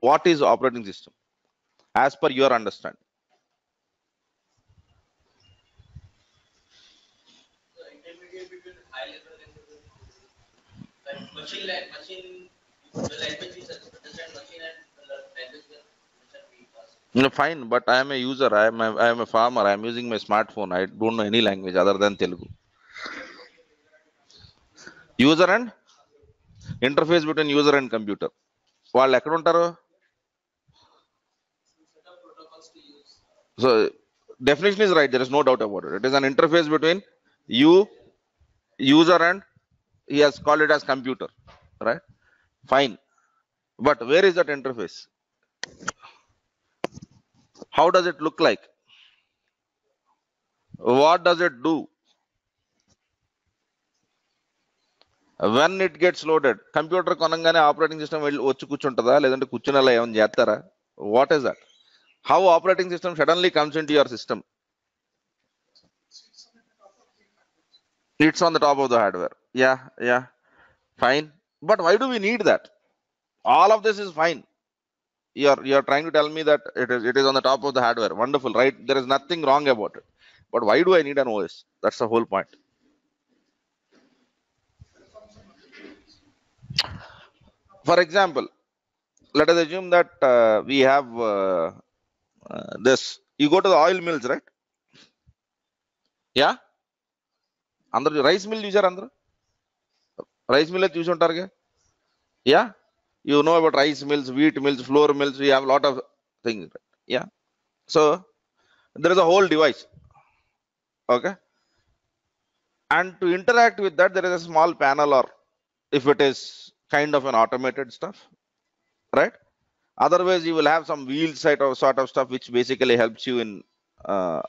What is operating system as per your understanding? The intermediate between high level like machine the language we understand machine and the language we understand we pass. No, fine, but I am a user. I am a farmer. I am using my smartphone. I don't know any language other than Telugu. User and interface between user and computer. వాళ్ళు ఎక్కడ ఉంటారు? Set up protocols to use. So definition is right. There is no doubt about it. It is an interface between you, user, and he has called it as computer, right? Fine, but where is that interface? How does it look like? What does it do? When it gets loaded, computer కొనంగానే operating system వచ్చి కూర్చుంటుందా లేదంటే కూర్చునేలా ఏమైనా చేస్తారా? What is that? How operating system suddenly comes into your system? It's on the top of the hardware. Yeah, fine. But why do we need that? All of this is fine. You're trying to tell me that it is on the top of the hardware. Wonderful, right? There is nothing wrong about it. But why do I need an OS? That's the whole point. For example, let us assume that we have this. You go to the oil mills, right? Yeah. అందరు rice mill చూసారు? అందరూ rice mill చూసి ఉంటారుగా. Yeah, you know about rice mills, wheat mills, flour mills. We have a lot of things, right? Yeah. So there is a whole device, okay, and to interact with that there is a small panel, or if it is kind of an automated stuff, right? Otherwise you will have some wheel sort of stuff which basically helps you in uh,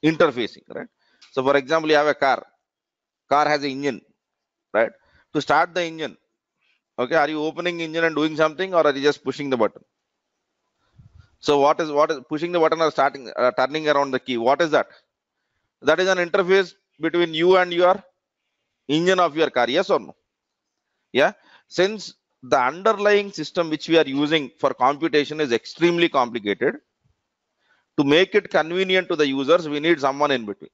interfacing, right? So for example, you have a car has an engine, right? To start the engine, okay, are you opening engine and doing something, or are you just pushing the button? So what is pushing the button or starting turning around the key? What is that? That is an interface between you and your engine of your car. Yes or no? Yeah. Since the underlying system which we are using for computation is extremely complicated, to make it convenient to the users, we need someone in between.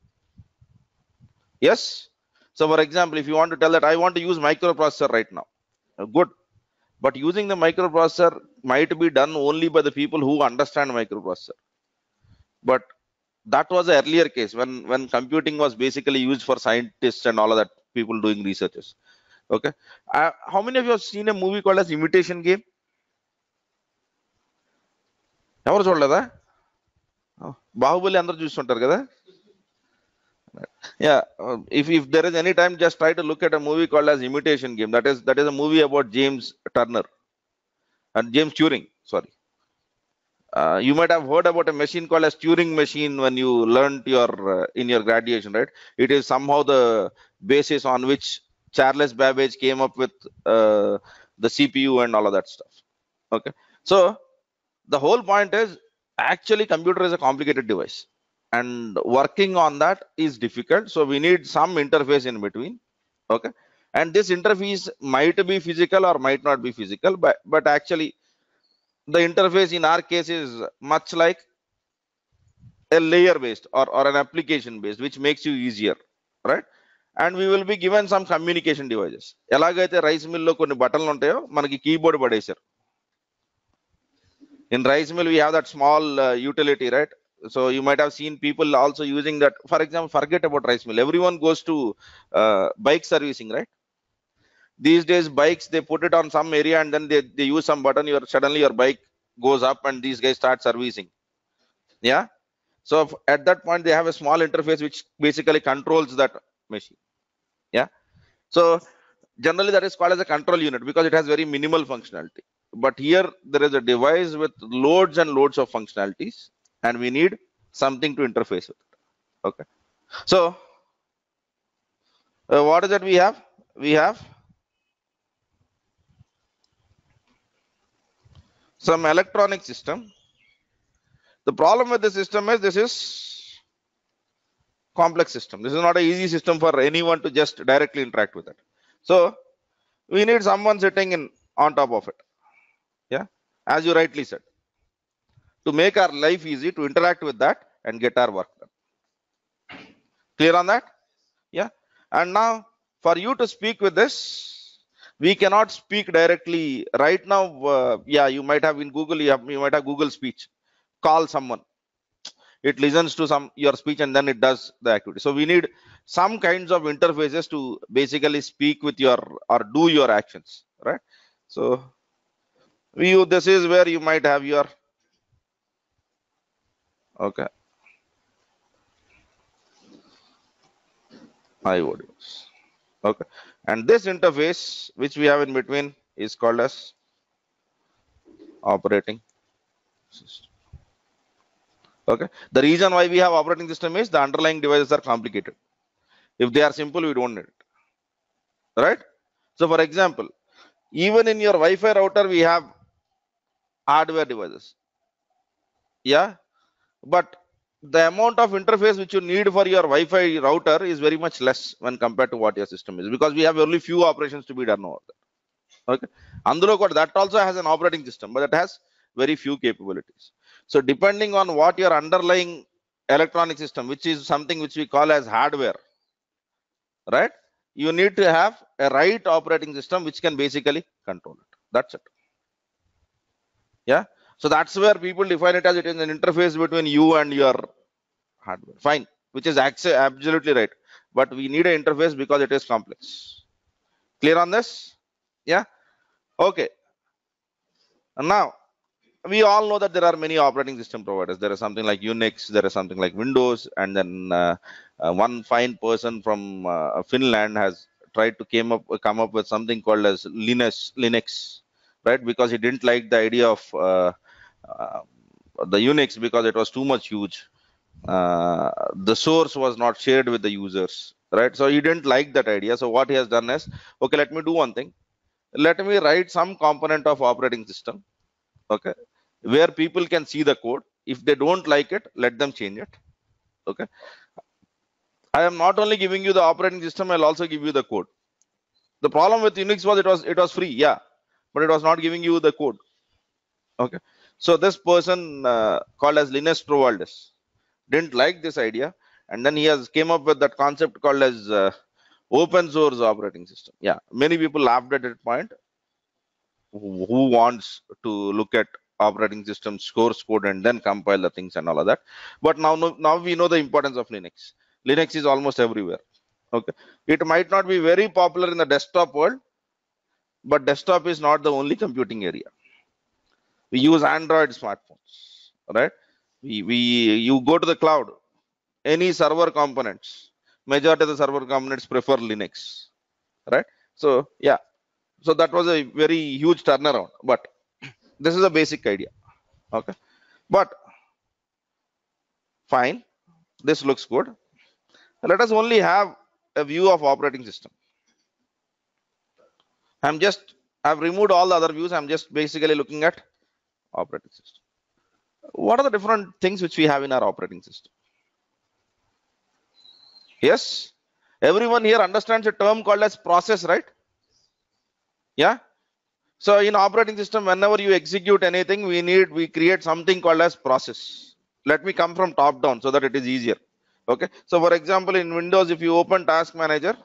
Yes. So for example, if you want to tell that I want to use microprocessor right now, good. But using the microprocessor might be done only by the people who understand microprocessor. But that was the earlier case when computing was basically used for scientists and all of that, people doing researches. Okay. How many of you have seen a movie called as Imitation Game? ఎవరు చూడలేదా? బాహుబలి అందరూ చూస్తుంటారు కదా. Yeah, if there is any time, just try to look at a movie called as Imitation Game. That is a movie about James Turner and James Turing. Sorry, you might have heard about a machine called as Turing machine when you learned your in your graduation, right? It is somehow the basis on which Charles Babbage came up with the CPU and all of that stuff. Okay, so the whole point is actually computer is a complicated device, and working on that is difficult. So we need some interface in between. Okay, and this interface might be physical or might not be physical, but actually the interface in our case is much like a layer based or an application based, which makes you easier, right? And we will be given some communication devices. ఎలాగైతే rice mill లో కొన్ని బటన్లు ఉంటాయో మనకి keyboard పడేశారు. In rice mill we have that small utility, right? So you might have seen people also using that. For example, forget about rice mill, everyone goes to bike servicing, right? These days bikes, they put it on some area and then they use some button, suddenly your bike goes up and these guys start servicing. Yeah. So at that point they have a small interface which basically controls that machine. Yeah. So generally that is called as a control unit because it has very minimal functionality. But here there is a device with loads and loads of functionalities, and we need something to interface with it. Okay. So what is that we have? We have some electronic system. The problem with the system is this is complex system. This is not an easy system for anyone to just directly interact with it. So we need someone sitting on top of it. Yeah. as you rightly said, to make our life easy, to interact with that and get our work done. Clear on that? Yeah. And now for you to speak with this, we cannot speak directly right now. Yeah, you might have in Google, you might have Google speech. Call someone, it listens to some your speech and then it does the activity. So we need some kinds of interfaces to basically speak with your or do your actions, right? So this is where you might have your okay IODs. Okay, and this interface which we have in between is called as operating system. Okay, the reason why we have operating system is the underlying devices are complicated. If they are simple, we don't need it, right? So for example, even in your Wi-Fi router, we have hardware devices. Yeah, but the amount of interface which you need for your Wi-Fi router is very much less when compared to what your system is, because we have only few operations to be done over there. Okay, Andulo code that also has an operating system, but it has very few capabilities. So depending on what your underlying electronic system, which is something which we call as hardware, right? You need to have a right operating system which can basically control it. That's it. Yeah. So that's where people define it as it is an interface between you and your hardware. Fine, which is absolutely right. But we need an interface because it is complex. Clear on this? Yeah. Okay. And now we all know that there are many operating system providers. There is something like Unix, there is something like Windows, and then one fine person from Finland has tried to come up with something called as Linux, right? Because he didn't like the idea of uh, the Unix because it was too much huge. The source was not shared with the users, right? So he didn't like that idea. So what he has done is, okay, let me do one thing. Let me write some component of operating system, okay, where people can see the code. If they don't like it, let them change it. Okay. I am not only giving you the operating system, I'll also give you the code. The problem with Unix was it was free, yeah, but it was not giving you the code. Okay. So this person called as Linus Torvalds didn't like this idea, and then he has came up with that concept called as open source operating system. Yeah, many people laughed at that point. Who wants to look at operating system source code and then compile the things and all of that? But now we know the importance of Linux. Linux is almost everywhere. Okay, it might not be very popular in the desktop world, but desktop is not the only computing area. We use Android smartphones, right? We you go to the cloud, any server components, majority of the server components prefer Linux, right? So yeah, so that was a very huge turnaround, but this is a basic idea. Okay, but fine, this looks good. Let us only have a view of operating system. I've removed all the other views. I'm just basically looking at operating system. What are the different things which we have in our operating system? Yes, everyone here understands a term called as process, right? Yeah. So in operating system, whenever you execute anything, we create something called as process. Let me come from top down so that it is easier. Okay. So for example, in Windows, if you open Task Manager,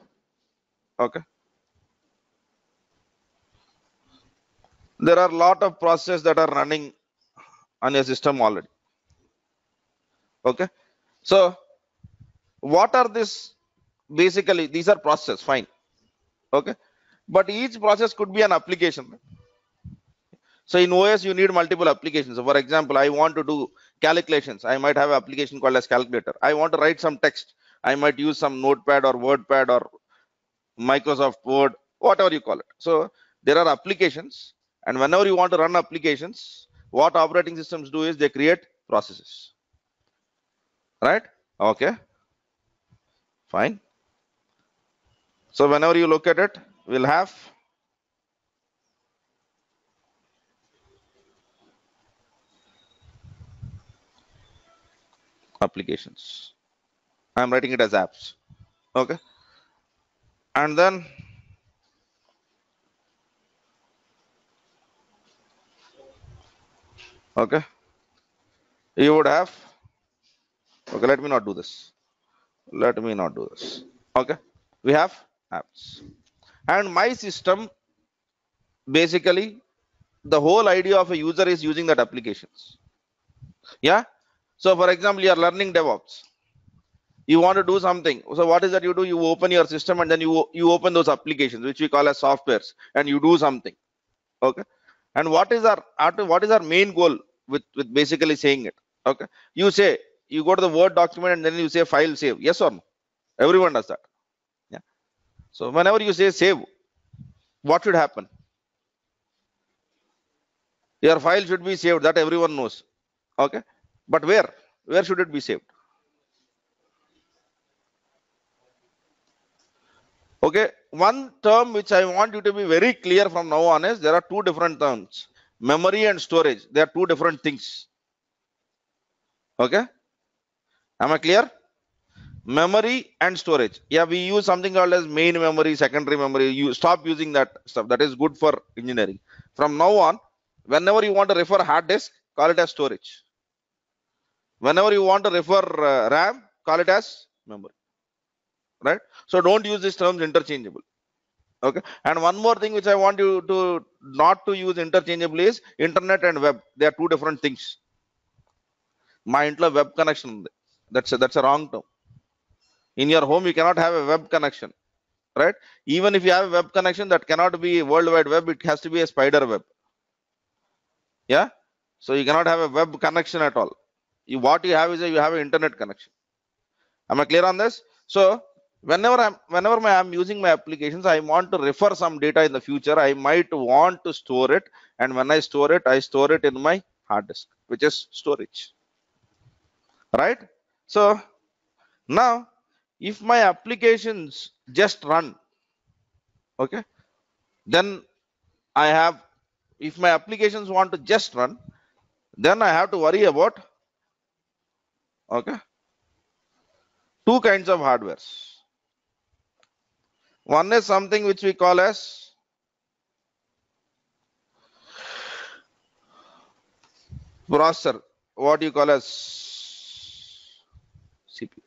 okay, there are a lot of processes that are running on your system already. Okay. So what are this? Basically, these are processes, fine. Okay. But each process could be an application. So in OS, you need multiple applications. So for example, I want to do calculations. I might have an application called as calculator. I want to write some text. I might use some notepad or WordPad or Microsoft Word, whatever you call it. So there are applications, and whenever you want to run applications, what operating systems do is they create processes, right? Okay, fine. So whenever you look at it, we'll have applications. I'm writing it as apps. Okay, and then Okay, you would have, okay, let me not do this. Let me not do this. Okay, we have apps. And my system, basically, the whole idea of a user is using that applications. Yeah. So, for example, you are learning DevOps. You want to do something. So, what is that you do? You open your system and then you open those applications, which we call as softwares, and you do something. Okay. And what is our main goal with basically saying it? Okay. You say you go to the Word document and then you say file save. Yes or no? Everyone does that. Yeah. So, whenever you say save, what should happen? Your file should be saved. That everyone knows. Okay. But where? Where should it be saved? Okay, one term which I want you to be very clear from now on is there are two different terms, memory and storage. They are two different things. Okay, am I clear? Memory and storage. Yeah, we use something called as main memory, secondary memory. You stop using that stuff. That is good for engineering. From now on, whenever you want to refer hard disk, call it as storage. Whenever you want to refer RAM, call it as memory. Right? So don't use these terms interchangeable. Okay, and one more thing which I want you to not to use interchangeably is internet and web. They are two different things. My internet web connection. That's a wrong term. In your home, you cannot have a web connection, right? Even if you have a web connection, that cannot be World Wide Web. It has to be a spider web. Yeah. So you cannot have a web connection at all. What you have is you have an internet connection. Am I clear on this? So whenever I'm using my applications, I want to refer some data in the future. I might want to store it, and when I store it in my hard disk, which is storage. Right? So now, if my applications just run, okay, then I have. If my applications want to just run, then I have to worry about, okay, two kinds of hardwares. One is something which we call as processor, what you call as CPU.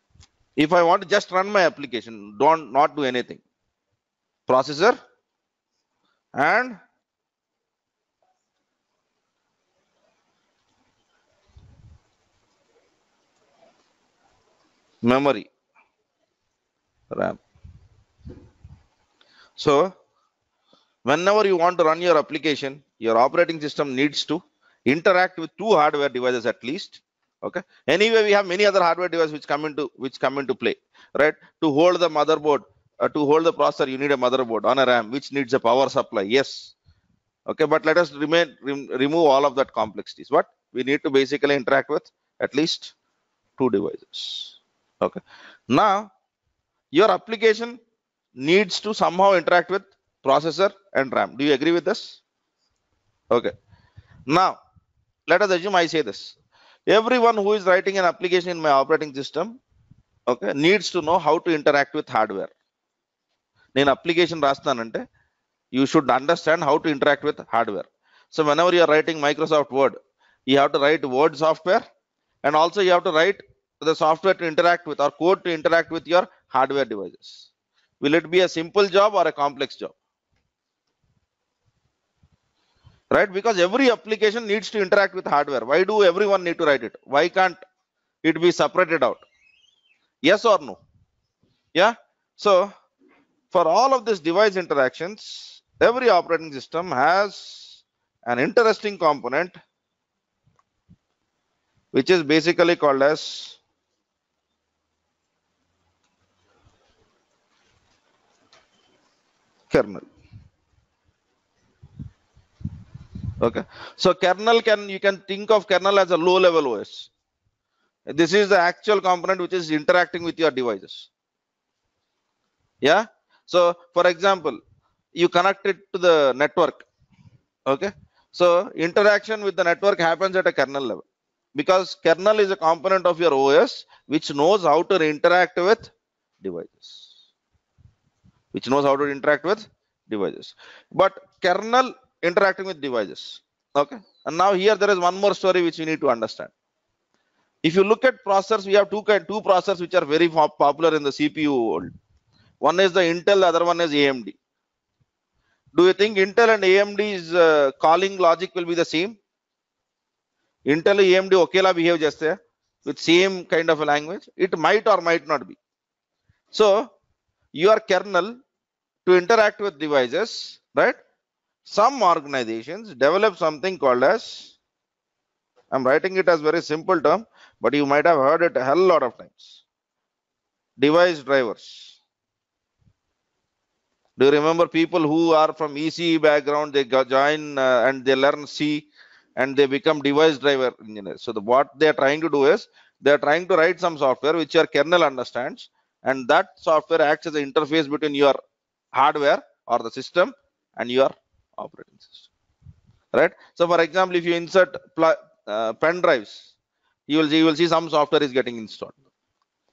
If I want to just run my application, not do anything, processor and memory, RAM. So whenever you want to run your application, your operating system needs to interact with two hardware devices at least. Okay. Anyway, we have many other hardware devices which come into play, right? To hold the motherboard, to hold the processor, you need a motherboard on a RAM, which needs a power supply. Yes. Okay, but let us remove all of that complexities. But we need to basically interact with at least two devices. Okay. Now your application needs to somehow interact with processor and RAM. Do you agree with this? Okay. Now let us assume I say this. Everyone who is writing an application in my operating system, okay, needs to know how to interact with hardware. నేను application రాస్తానంటే you should understand how to interact with hardware. So whenever you are writing Microsoft Word, you have to write Word software, and also you have to write the software to interact with, or code to interact with your hardware devices. Will it be a simple job or a complex job? Right? Because every application needs to interact with hardware. Why do everyone need to write it? Why can't it be separated out? Yes or no? Yeah. So for all of these device interactions, every operating system has an interesting component which is basically called as kernel. Okay. So kernel, you can think of kernel as a low level OS. This is the actual component which is interacting with your devices. Yeah. So for example, you connect it to the network. Okay. So interaction with the network happens at a kernel level, because kernel is a component of your OS which knows how to interact with devices. But kernel interacting with devices. Okay. And now here there is one more story which you need to understand. If you look at processors, we have two processors which are very popular in the CPU world. One is the Intel, the other one is AMD. Do you think Intel and AMD's calling logic will be the same? Intel AMD okela behave just there with same kind of a language? It might or might not be. So your kernel to interact with devices, right? Some organizations develop something called as, I'm writing it as very simple term, but you might have heard it a hell lot of times. Device drivers. Do you remember people who are from ECE background, they join and they learn C and they become device driver engineers. So what they are trying to do is, they are trying to write some software which your kernel understands, and that software acts as an interface between your hardware or the system and your operating system, right? So for example, if you insert pen drives, you will see some software is getting installed,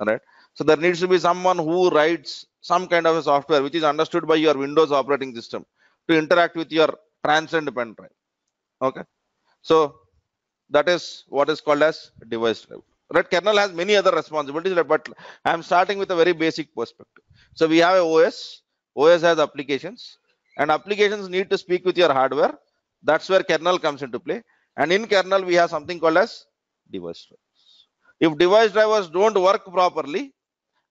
right? So there needs to be someone who writes some kind of a software which is understood by your Windows operating system to interact with your transcend pen drive. Okay, so that is what is called as device driver. Right? Kernel has many other responsibilities, but I am starting with a very basic perspective. So we have a OS. OS has applications, and applications need to speak with your hardware. That's where kernel comes into play. And in kernel, we have something called as device drivers. If device drivers don't work properly,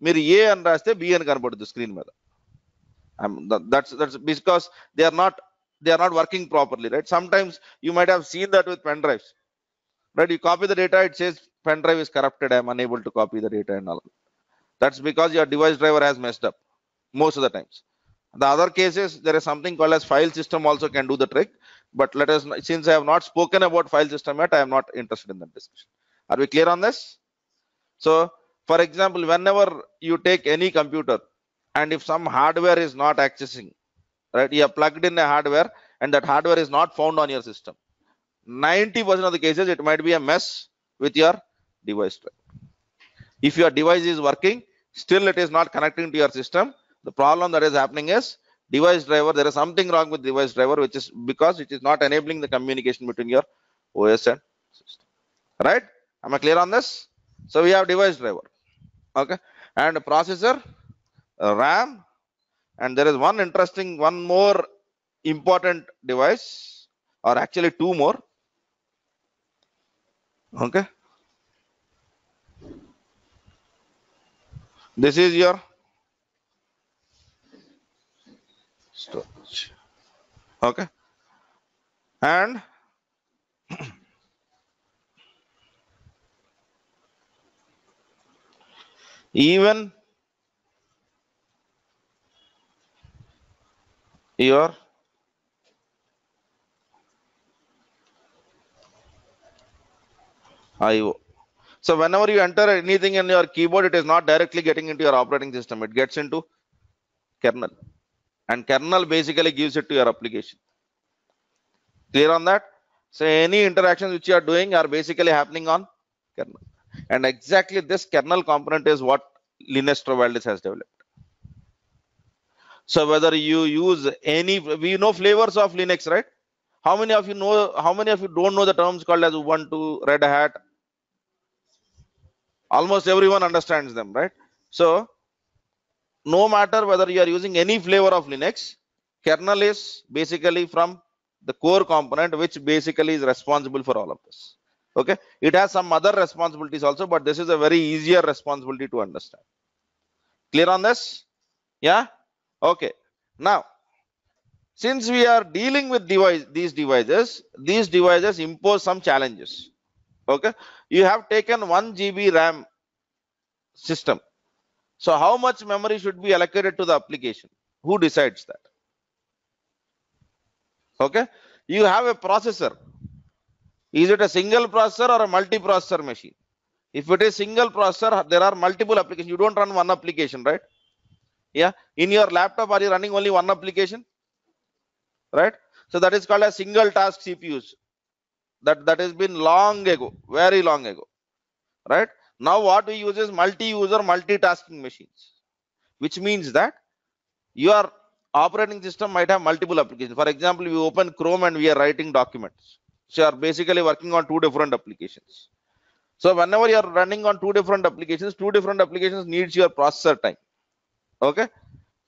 మీరు ఏ అని రాస్తే B అని కనబడుతుంది screen మీద. That's because they are not working properly, right? Sometimes you might have seen that with pen drives, right? You copy the data, it says pen drive is corrupted, I am unable to copy the data and all. That's because your device driver has messed up most of the times. The other cases, there is something called as file system also can do the trick, but since I have not spoken about file system yet, I am not interested in that discussion. Are we clear on this? So for example, whenever you take any computer and if some hardware is not accessing, right, you have plugged in a hardware and that hardware is not found on your system, 90% of the cases it might be a mess with your device driver. If your device is working, still it is not connecting to your system, the problem that is happening is device driver, there is something wrong with device driver, which is because it is not enabling the communication between your OS and system, right? Am I clear on this? So we have device driver, okay, and processor, RAM, and there is one more important device, or actually two more, okay. This is your storage, okay, and even your IO. So whenever you enter anything in your keyboard, it is not directly getting into your operating system, it gets into kernel, and kernel basically gives it to your application. Clear on that? So any interactions which you are doing are basically happening on kernel, and exactly this kernel component is what Linus Torvalds has developed. So whether you use we know flavors of Linux, right? How many of you don't know the terms called as Ubuntu, Red Hat? Almost everyone understands them, right? So no matter whether you are using any flavor of Linux, kernel is basically from the core component, which basically is responsible for all of this. Okay, it has some other responsibilities also, but this is a very easier responsibility to understand. Clear on this? Yeah. Okay. Now, since we are dealing with these devices impose some challenges. Okay, you have taken 1 GB RAM system. So how much memory should be allocated to the application? Who decides that? Okay, you have a processor. Is it a single processor or a multi-processor machine? If it is single processor, there are multiple applications. You don't run one application, right? Yeah. In your laptop, are you running only one application? Right? So that is called a single task CPUs. That has been long ago, very long ago. Right? Now what we use is multi-user, multitasking machines, which means that your operating system might have multiple applications. For example, we open Chrome and we are writing documents. So you are basically working on two different applications. So whenever you are running on two different applications needs your processor time. Okay.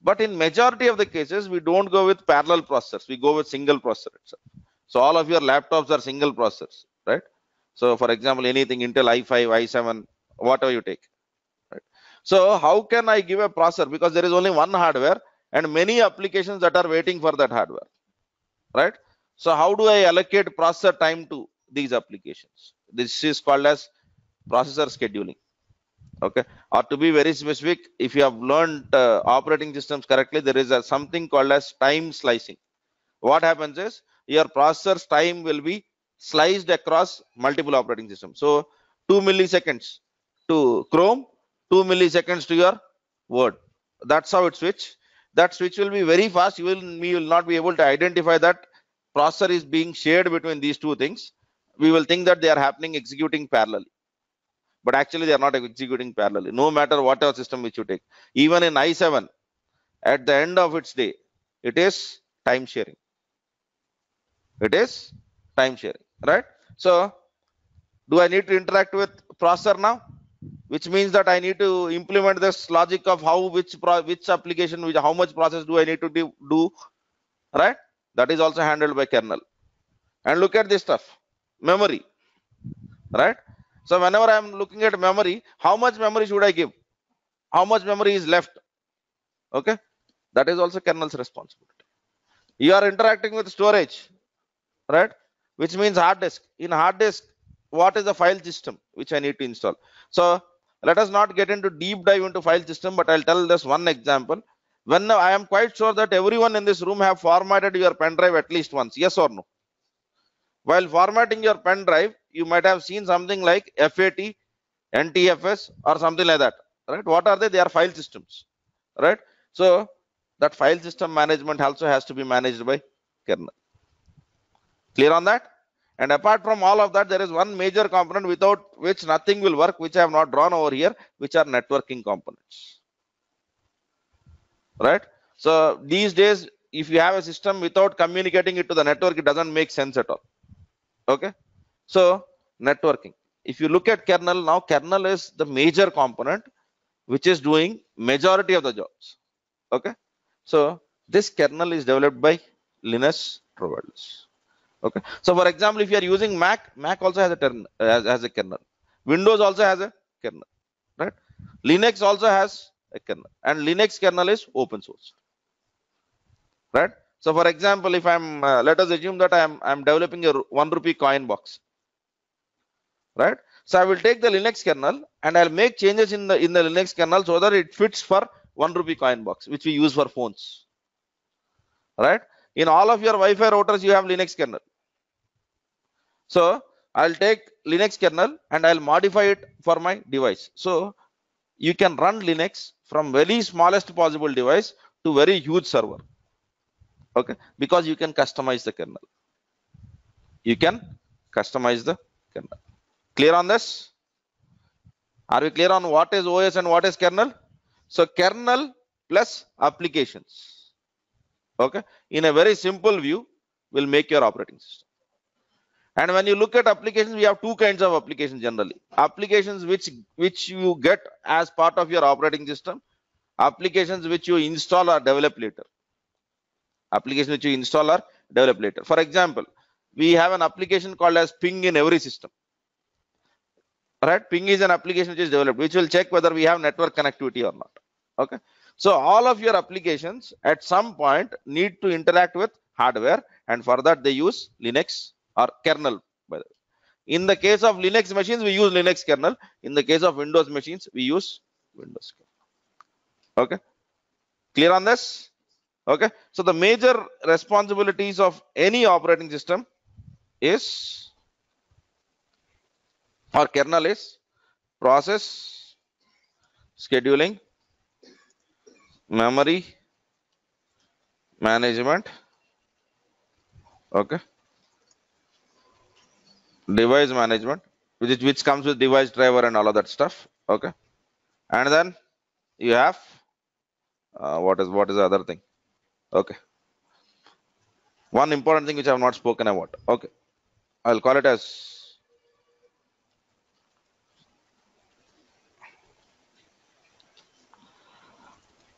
But in majority of the cases, we don't go with parallel processors. We go with single processor itself. So all of your laptops are single processors, right? So for example, anything Intel i5, i7, whatever you take, right? So how can I give a processor? Because there is only one hardware and many applications that are waiting for that hardware, right? So how do I allocate processor time to these applications? This is called as processor scheduling. Okay, or to be very specific, if you have learned operating systems correctly, there is something called as time slicing. What happens is your processor's time will be sliced across multiple operating systems. So 2 milliseconds to Chrome, 2 milliseconds to your Word. That's how it switch. That switch will be very fast. You will not be able to identify that processor is being shared between these two things. We will think that they are happening executing parallelly, but actually they are not executing parallelly, no matter whatever system which you take. Even in i7, at the end of its day, it is time sharing. It is time sharing, right? So do I need to interact with processor now? Which means that I need to implement this logic of how which application, how much process do I need to do, right? That is also handled by kernel. And look at this stuff, memory, right? So whenever I'm looking at memory, how much memory should I give? How much memory is left? Okay, that is also kernel's responsibility. You are interacting with storage, right? Which means hard disk. In hard disk, what is the file system which I need to install? So let us not get into deep dive into file system, but I'll tell this one example. When I am quite sure that everyone in this room have formatted your pen drive at least once, yes or no? While formatting your pen drive, you might have seen something like FAT, NTFS, or something like that, right? What are they? They are file systems, right? So that file system management also has to be managed by kernel. Clear on that? And apart from all of that, there is one major component without which nothing will work, which I have not drawn over here, which are networking components, right? So these days, if you have a system without communicating it to the network, it doesn't make sense at all. Okay, so networking, if you look at kernel now, kernel is the major component which is doing majority of the jobs. Okay, so this kernel is developed by Linus Torvalds. Okay, so for example, if you are using Mac also has a kernel. Windows also has a kernel, right? Linux also has a kernel, and Linux kernel is open source, right? So for example, if I'm let us assume that I'm developing a 1 rupee coin box, right? So I will take the Linux kernel and I'll make changes in the Linux kernel so that it fits for 1 rupee coin box, which we use for phones, right? In all of your Wi-Fi routers, you have Linux kernel. So I'll take Linux kernel and I'll modify it for my device. So you can run Linux from very smallest possible device to very huge server. Okay, because you can customize the kernel. You can customize the kernel. Clear on this? Are we clear on what is OS and what is kernel? So kernel plus applications, okay, in a very simple view, will make your operating system. And when you look at applications, we have two kinds of applications generally. Applications which you get as part of your operating system, applications which you install or develop later. Applications which you install or develop later. For example, we have an application called as Ping in every system. Right? Ping is an application which is developed, which will check whether we have network connectivity or not. Okay. So all of your applications at some point need to interact with hardware, and for that they use Linux or kernel. By the way, in the case of Linux machines, we use Linux kernel. In the case of Windows machines, we use Windows kernel. Okay. Clear on this? Okay. So the major responsibilities of any operating system is, or kernel is, process scheduling, memory management, okay, device management, which comes with device driver and all of that stuff. Okay, and then you have what is the other thing? Okay, one important thing which I have not spoken about. Okay, I'll call it as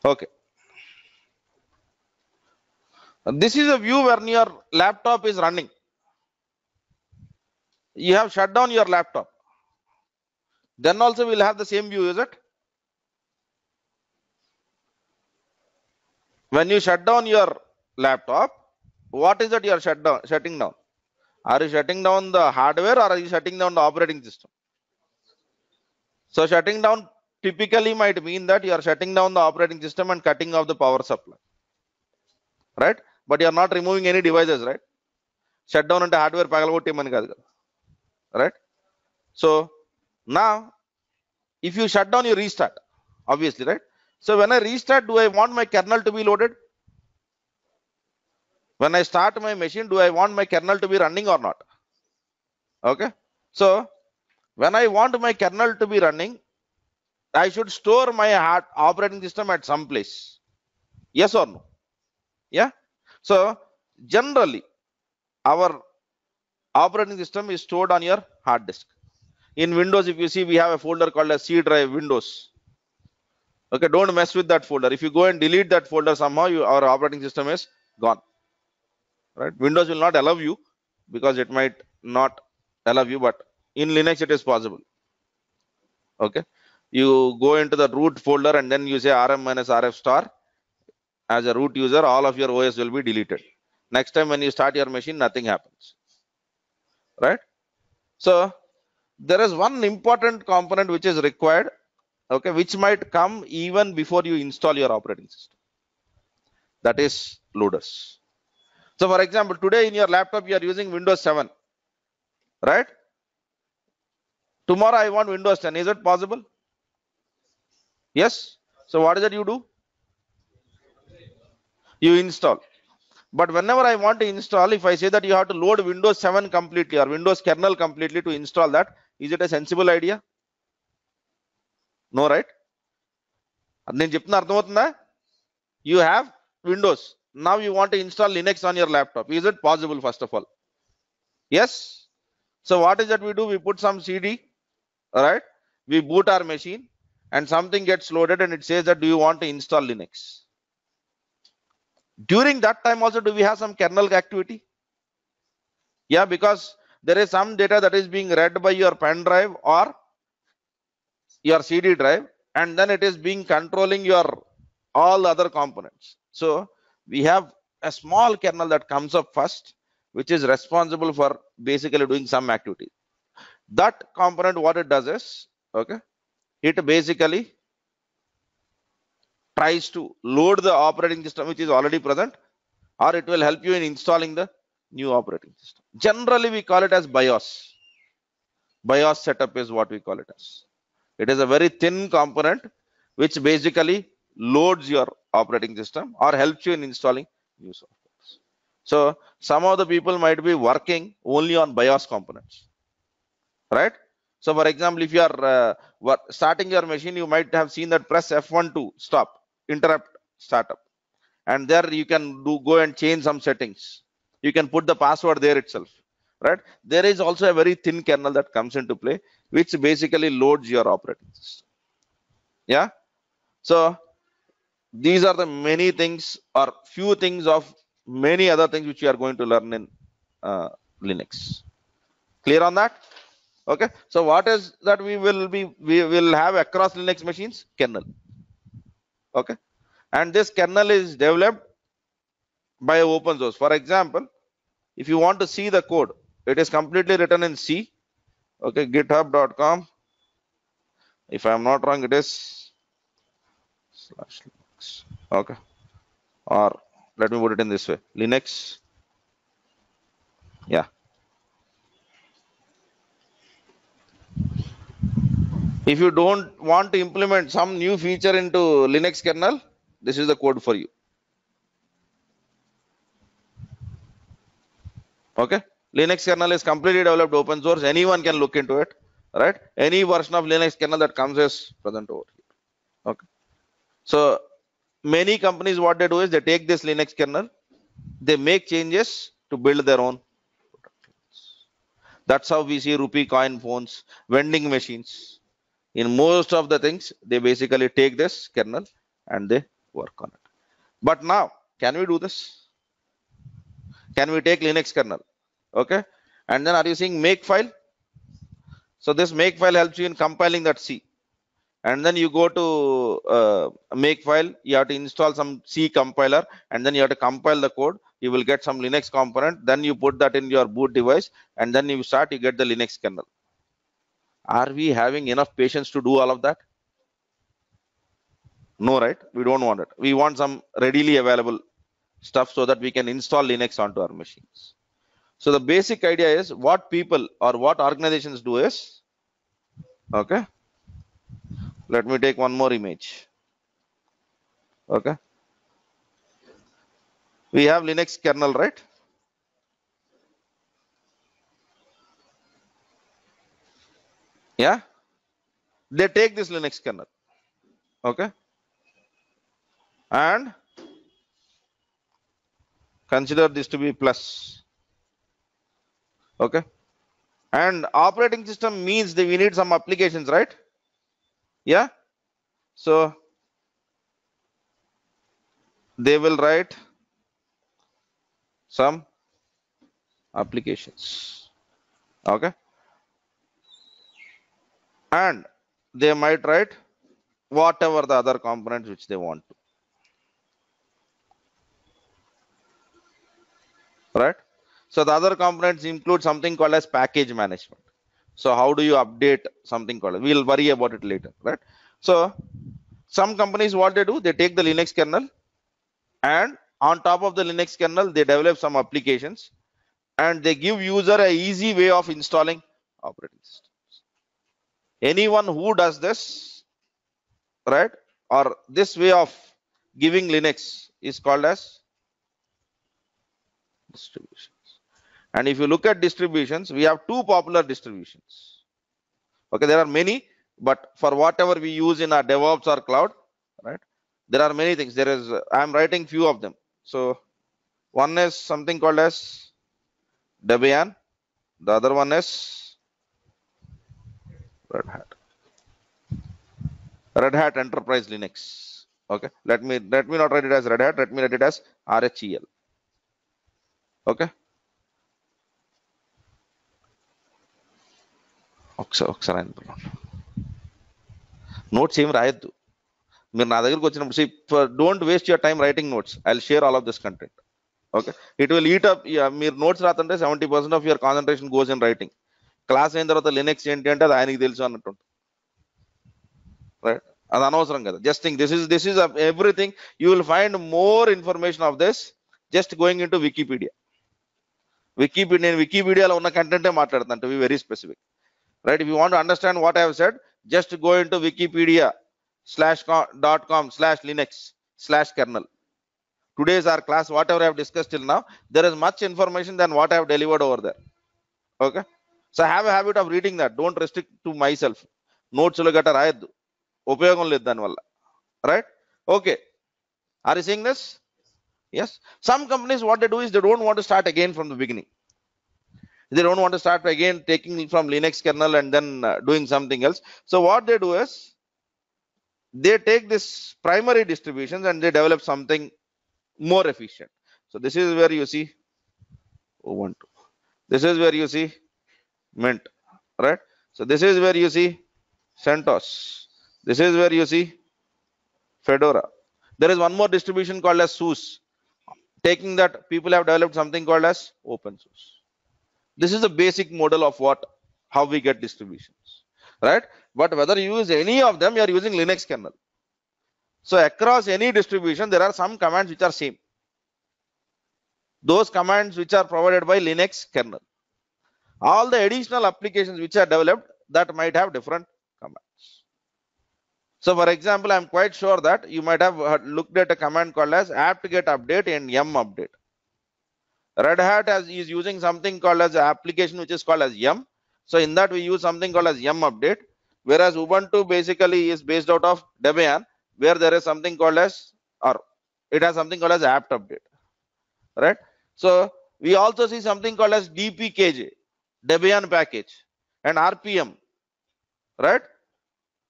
okay. This is a view when your laptop is running. You have shut down your laptop. Then also we'll have the same view, is it? When you shut down your laptop, what is that you are shutting down? Are you shutting down the hardware or are you shutting down the operating system? So shutting down typically might mean that you are shutting down the operating system and cutting off the power supply, right? But you are not removing any devices, right? Shut down into hardware pagalagotti kaadu, right? So now if you shut down, you restart, obviously, right? So when I restart, do I want my kernel to be loaded? When I start my machine, do I want my kernel to be running or not? Okay. So when I want my kernel to be running, I should store my operating system at some place. Yes or no? Yeah. So generally, our operating system is stored on your hard disk. In Windows, if you see, we have a folder called as C drive Windows. Okay, don't mess with that folder. If you go and delete that folder, somehow our operating system is gone. Right? Windows will not allow you because it might not allow you, but in Linux it is possible. Okay, you go into the root folder and then you say rm-rf star. As a root user, all of your OS will be deleted. Next time when you start your machine, nothing happens. Right? So there is one important component which is required, okay, which might come even before you install your operating system. That is loaders. So for example, today in your laptop, you are using Windows 7, right? Tomorrow I want Windows 10. Is it possible? Yes. So what is it you do? You install. But whenever I want to install, if I say that you have to load Windows 7 completely or Windows kernel completely to install that, is it a sensible idea? No, right? You have Windows. Now you want to install Linux on your laptop. Is it possible, first of all? Yes. So what is that we do? We put some CD, all right? We boot our machine and something gets loaded and it says that do you want to install Linux? During that time also, do we have some kernel activity? Yeah, because there is some data that is being read by your pen drive or your CD drive, and then it is being controlling your all other components. So we have a small kernel that comes up first, which is responsible for basically doing some activity. That component, what it does is, okay, it basically tries to load the operating system which is already present, or it will help you in installing the new operating system. Generally, we call it as BIOS. BIOS setup is what we call it as. It is a very thin component which basically loads your operating system or helps you in installing new software. So some of the people might be working only on BIOS components, right? So for example, if you are starting your machine, you might have seen that press F1 to stop, interrupt startup. And there you can go and change some settings. You can put the password there itself, right? There is also a very thin kernel that comes into play, which basically loads your operating system. Yeah. So these are the many things or few things of many other things which you are going to learn in Linux. Clear on that? Okay. So what is that we will have across Linux machines? Kernel. Okay. And this kernel is developed by open source. For example, if you want to see the code, it is completely written in C. Okay, github.com. If I am not wrong, it is /Linux. Okay, or let me put it in this way: Linux. Yeah. If you don't want to implement some new feature into Linux kernel, this is the code for you. Okay, Linux kernel is completely developed open source. Anyone can look into it, right? Any version of Linux kernel that comes is present over here. Okay, so many companies, what they do is they take this Linux kernel, they make changes to build their own products. That's how we see rupee coin phones, vending machines. In most of the things, they basically take this kernel and they work on it. But now, can we do this? Can we take Linux kernel? Okay. And then are you seeing make file? So this make file helps you in compiling that C. And then you go to make file, you have to install some C compiler, and then you have to compile the code. You will get some Linux component, then you put that in your boot device, and then you get the Linux kernel. Are we having enough patience to do all of that? No, right? We don't want it. We want some readily available stuff so that we can install Linux onto our machines. So the basic idea is what people or what organizations do is, okay, let me take one more image. Okay, we have Linux kernel, right? Yeah, they take this Linux kernel, okay, and consider this to be plus, okay, and operating system means that we need some applications, right? Yeah, so they will write some applications, okay, and they might write whatever the other components which they want to, right? So the other components include something called as package management. So how do you update something called? We'll worry about it later, right? So some companies, what they do, they take the Linux kernel, and on top of the Linux kernel, they develop some applications, and they give user a easy way of installing operating systems. Anyone who does this, right, or this way of giving Linux is called as distributions. And if you look at distributions, we have two popular distributions. Okay, there are many, but for whatever we use in our DevOps or cloud, right, there are many things. There is, I'm writing few of them. So one is something called as Debian. The other one is Red Hat. Red Hat Enterprise Linux. Okay, let me not write it as Red Hat. Let me write it as RHEL. Okay. ఒకసారి notes ఏమి రాయొద్దు మీరు నా దగ్గరికి వచ్చినప్పుడు don't waste your time writing notes I will share all of this content okay it will eat up మీరు notes రాతుంటే 70% of your concentration goes in writing class అయిన తర్వాత లినక్స్ ఏంటి అంటే అది ఆయనకి తెలుసు అన్నట్టు రైట్ అది అనవసరం కదా just think this is everything you will find more information of this just going in to Wikipedia నేను వికీపీడియాలో ఉన్న కంటెంటే మాట్లాడుతాను to be very specific right? If you want to understand what I have said, just go into wikipedia.com/linux/kernel. Today's our class, whatever I have discussed till now, there is much information than what I have delivered over there. Okay, so I have a habit of reading that. Don't restrict to myself. Notes lo gata rayaddu, upayogam leddu dani valla, right? Okay, are you seeing this? Yes. Some companies, what they do is they don't want to start again from the beginning. They don't want to start again taking from Linux kernel and then doing something else. So what they do is they take this primary distributions and they develop something more efficient. So this is where you see Ubuntu. This is where you see Mint, right? So this is where you see CentOS. This is where you see Fedora. There is one more distribution called as SUSE. Taking that, people have developed something called as open source. This is the basic model of how we get distributions, right? But whether you use any of them, you are using Linux kernel. So across any distribution, there are some commands which are same. Those commands which are provided by Linux kernel. All the additional applications which are developed, that might have different commands. So for example, I'm quite sure that you might have looked at a command called as apt-get update and yum update. Red Hat is using something called as application which is called as yum. So in that we use something called as yum update, whereas Ubuntu basically is based out of Debian, where there is something called as, or it has something called as apt update, right? So we also see something called as dpkg. Debian package, and RPM, right?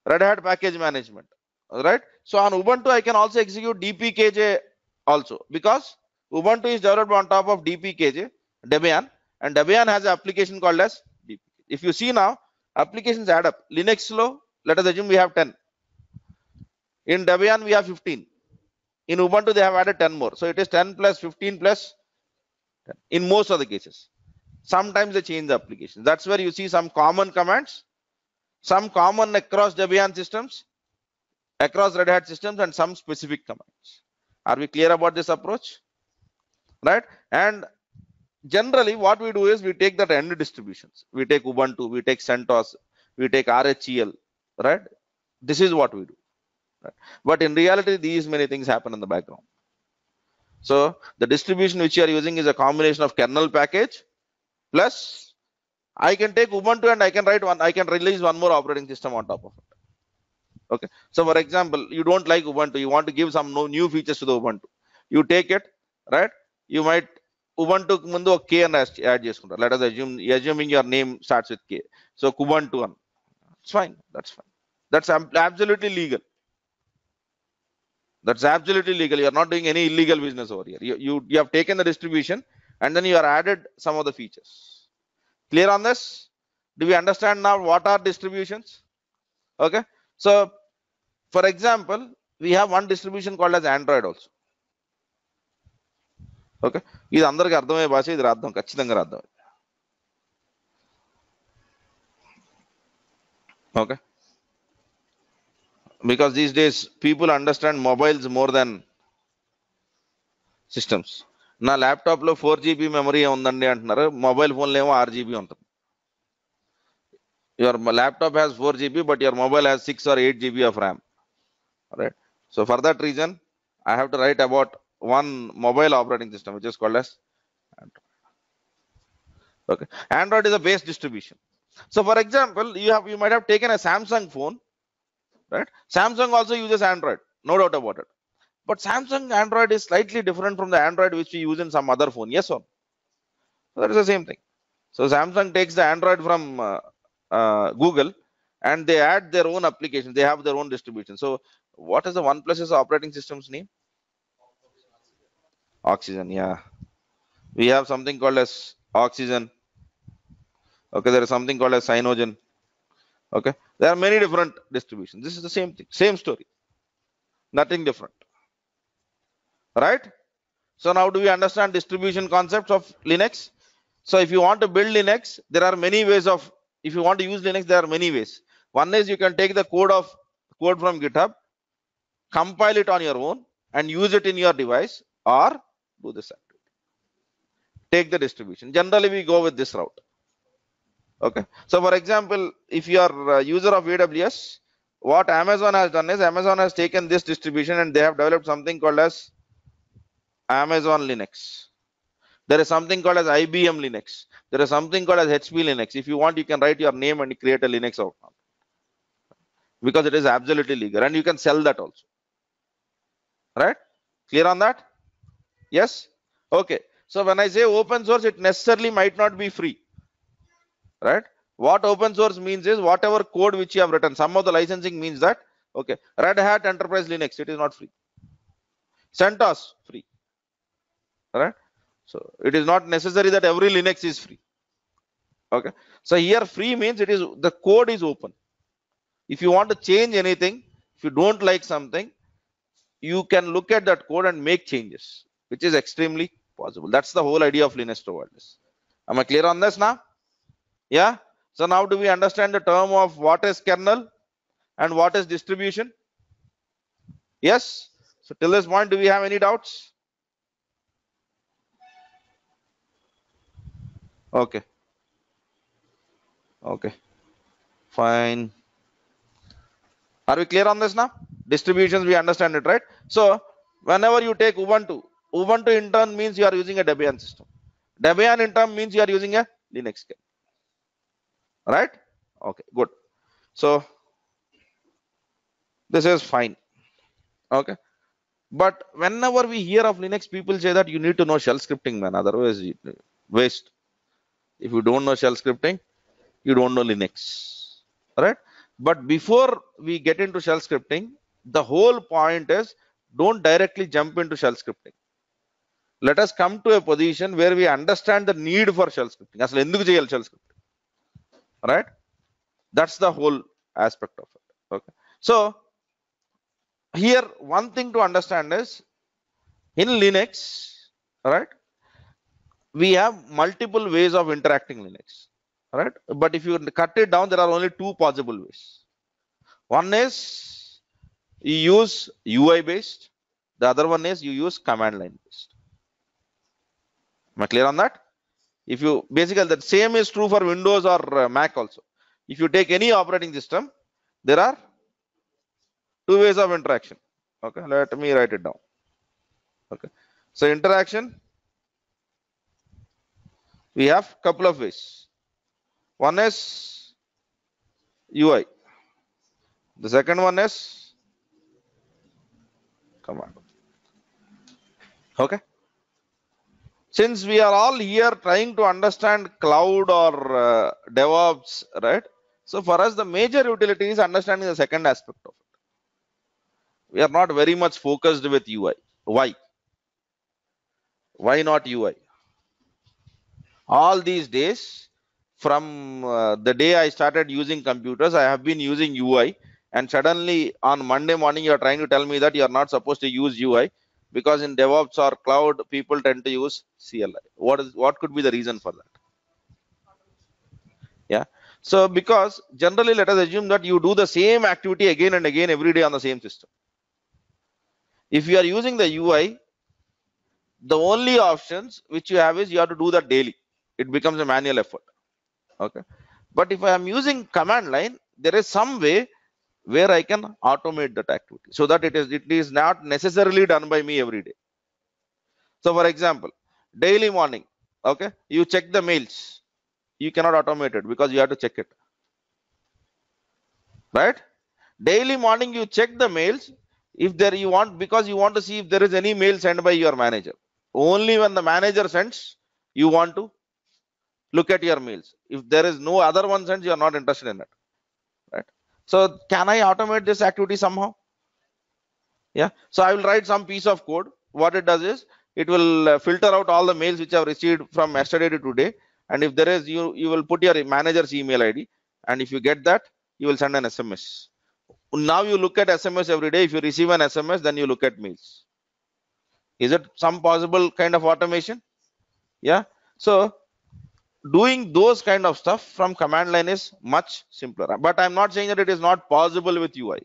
Red Hat package management, right? So on Ubuntu, I can also execute DPKJ also, because Ubuntu is developed on top of DPKJ, Debian, and Debian has an application called as DPKJ. If you see now, applications add up. Linux low, let us assume we have 10. In Debian, we have 15. In Ubuntu, they have added 10 more. So it is 10 plus 15 plus 10 in most of the cases. Sometimes they change the application. That's where you see some common commands, some common across Debian systems, across Red Hat systems, and some specific commands. Are we clear about this approach? Right? And generally, what we do is we take the end distributions. We take Ubuntu, we take CentOS, we take RHEL, right? This is what we do. Right? But in reality, these many things happen in the background. So the distribution which you are using is a combination of kernel package plus I can take Ubuntu and I can release one more operating system on top of it. Okay. So for example, you don't like Ubuntu, you want to give some new features to the Ubuntu. You take it, right? You might Ubuntu mundu K and add cheskuntaru. Let us assuming your name starts with K. So Kubuntu one. It's fine. That's fine. That's absolutely legal. That's absolutely legal. You are not doing any illegal business over here. You have taken the distribution and then you are added some of the features. Clear on this? Do we understand now what are distributions? Okay. So, for example, we have one distribution called as Android also. Okay. ఇది అందరికి అర్థమయ్యే భాష, ఇది రాద్దాం, ఖచ్చితంగా రాద్దాం. Okay. Because these days people understand mobiles more than systems. నా laptop లో 4 GB మెమరీ ఉందండి అంటున్నారు, మొబైల్ ఫోన్ లో ఏమో 6 GB ఉంటుంది. Your laptop has 4 GB, but your mobile has 6 or 8 GB of RAM. Right. So for that reason, I have to write about one mobile operating system, which is called as Android. Okay. Android is a base distribution. So for example, you might have taken a Samsung phone, right? Samsung also uses Android, no doubt about it. But Samsung Android is slightly different from the Android which we use in some other phone. Yes or no? So that is the same thing. So Samsung takes the Android from Google and they add their own applications. They have their own distribution. So what is the OnePlus's operating system's name? Oxygen. Yeah. We have something called as Oxygen. Okay. There is something called as Cyanogen. Okay. There are many different distributions. This is the same thing. Same story. Nothing different. Right? So now do we understand distribution concepts of Linux? So if you want to build Linux, there are many ways of, if you want to use Linux, there are many ways. One is you can take the code from GitHub, compile it on your own and use it in your device, or do this activity. Take the distribution. Generally we go with this route. Okay. So for example, if you are a user of AWS, what Amazon has done is Amazon has taken this distribution and they have developed something called as Amazon Linux. There is something called as IBM Linux. There is something called as HP Linux. If you want, you can write your name and create a Linux account, because it is absolutely legal and you can sell that also. Right? Clear on that? Yes? Okay. So when I say open source, it necessarily might not be free. Right? What open source means is whatever code which you have written. Some of the licensing means that, okay, Red Hat Enterprise Linux, it is not free. CentOS, free. Right? So it is not necessary that every Linux is free. Okay. So here free means it is, the code is open. If you want to change anything, if you don't like something, you can look at that code and make changes, which is extremely possible. That's the whole idea of Linux Torvalds. Am I clear on this now? Yeah. So now do we understand the term of what is kernel and what is distribution? Yes. So till this point, do we have any doubts? Okay. Okay. Fine. Are we clear on this now? Distributions, we understand it, right? So whenever you take Ubuntu, Ubuntu in turn means you are using a Debian system. Debian in turn means you are using a Linux kernel. Right? Okay, good. So this is fine. Okay. But whenever we hear of Linux, people say that you need to know shell scripting, man. Otherwise, waste. If you don't know shell scripting, you don't know Linux, right? But before we get into shell scripting, the whole point is don't directly jump into shell scripting. Let us come to a position where we understand the need for shell scripting. అసలు ఎందుకు చేయాలి shell scripting, right? That's the whole aspect of it. Okay. So here one thing to understand is in Linux, right? We have multiple ways of interacting Linux, right? But if you cut it down, there are only two possible ways. One is you use UI based. The other one is you use command line based. Am I clear on that? If you basically, the same is true for Windows or Mac also. If you take any operating system, there are two ways of interaction. Okay, let me write it down. Okay, so interaction, we have couple of ways. One is UI. The second one is command. Okay. Since we are all here trying to understand cloud or DevOps, right? So for us, the major utility is understanding the second aspect of it. We are not very much focused with UI. Why? Why not UI? All these days, from the day I started using computers, I have been using UI. And suddenly on Monday morning, you are trying to tell me that you are not supposed to use UI because in DevOps or cloud, people tend to use CLI. What could be the reason for that? Yeah. So because generally, let us assume that you do the same activity again and again every day on the same system. If you are using the UI, the only options which you have is you have to do that daily. It becomes a manual effort. Okay. But if I am using command line, there is some way where I can automate that activity so that it is not necessarily done by me every day. So for example, daily morning, okay, you check the mails. You cannot automate it because you have to check it. Right? Daily morning you check the mails if there you want, because you want to see if there is any mail sent by your manager. Only when the manager sends, you want to look at your mails. If there is no other one sends, you are not interested in it. Right? So can I automate this activity somehow? Yeah. So I will write some piece of code. What it does is it will filter out all the mails which I have received from yesterday to today. And if there is, you will put your manager's email ID. And if you get that, you will send an SMS. Now you look at SMS every day. If you receive an SMS, then you look at mails. Is it some possible kind of automation? Yeah. So doing those kind of stuff from command line is much simpler. But I'm not saying that it is not possible with UI.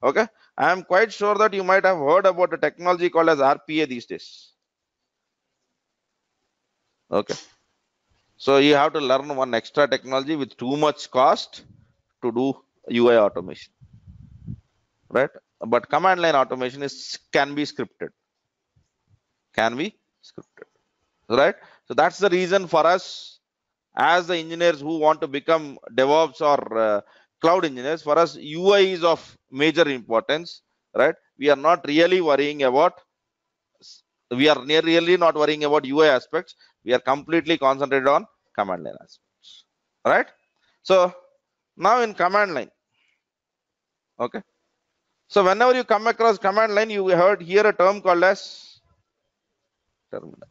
Okay. I am quite sure that you might have heard about a technology called as RPA these days. Okay. So you have to learn one extra technology with too much cost to do UI automation. Right? But command line automation can be scripted. Right? So that's the reason for us as the engineers who want to become DevOps or cloud engineers, for us UI is of major importance. Right? We are not really worrying about UI aspects. We are completely concentrated on command line aspects. Right? So now in command line, okay. So whenever you come across command line, you heard here a term called as terminal.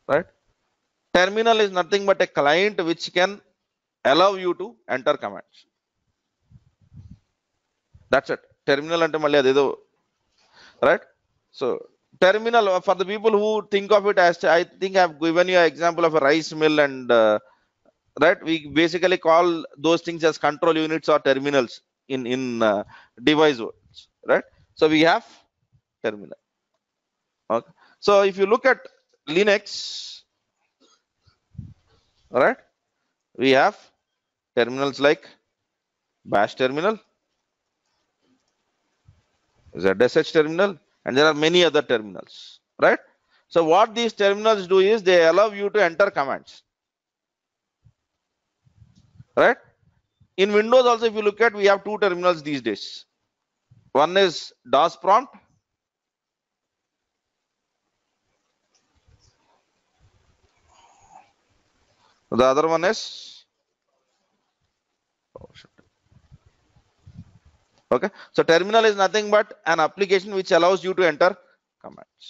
Right? Terminal is nothing but a client which can allow you to enter commands. That's it. Terminal ante malli adedo, right? So terminal, for the people who think of it as, I think I've given you an example of a rice mill, and right, we basically call those things as control units or terminals in device words, right? So we have terminal. Okay. So if you look at Linux, all right, we have terminals like bash terminal, ZSH terminal, and there are many other terminals, right? So what these terminals do is they allow you to enter commands, right? In Windows also, if you look at, we have two terminals these days. One is DOS prompt, The other one is PowerShell. Okay. So terminal is nothing but an application which allows you to enter commands.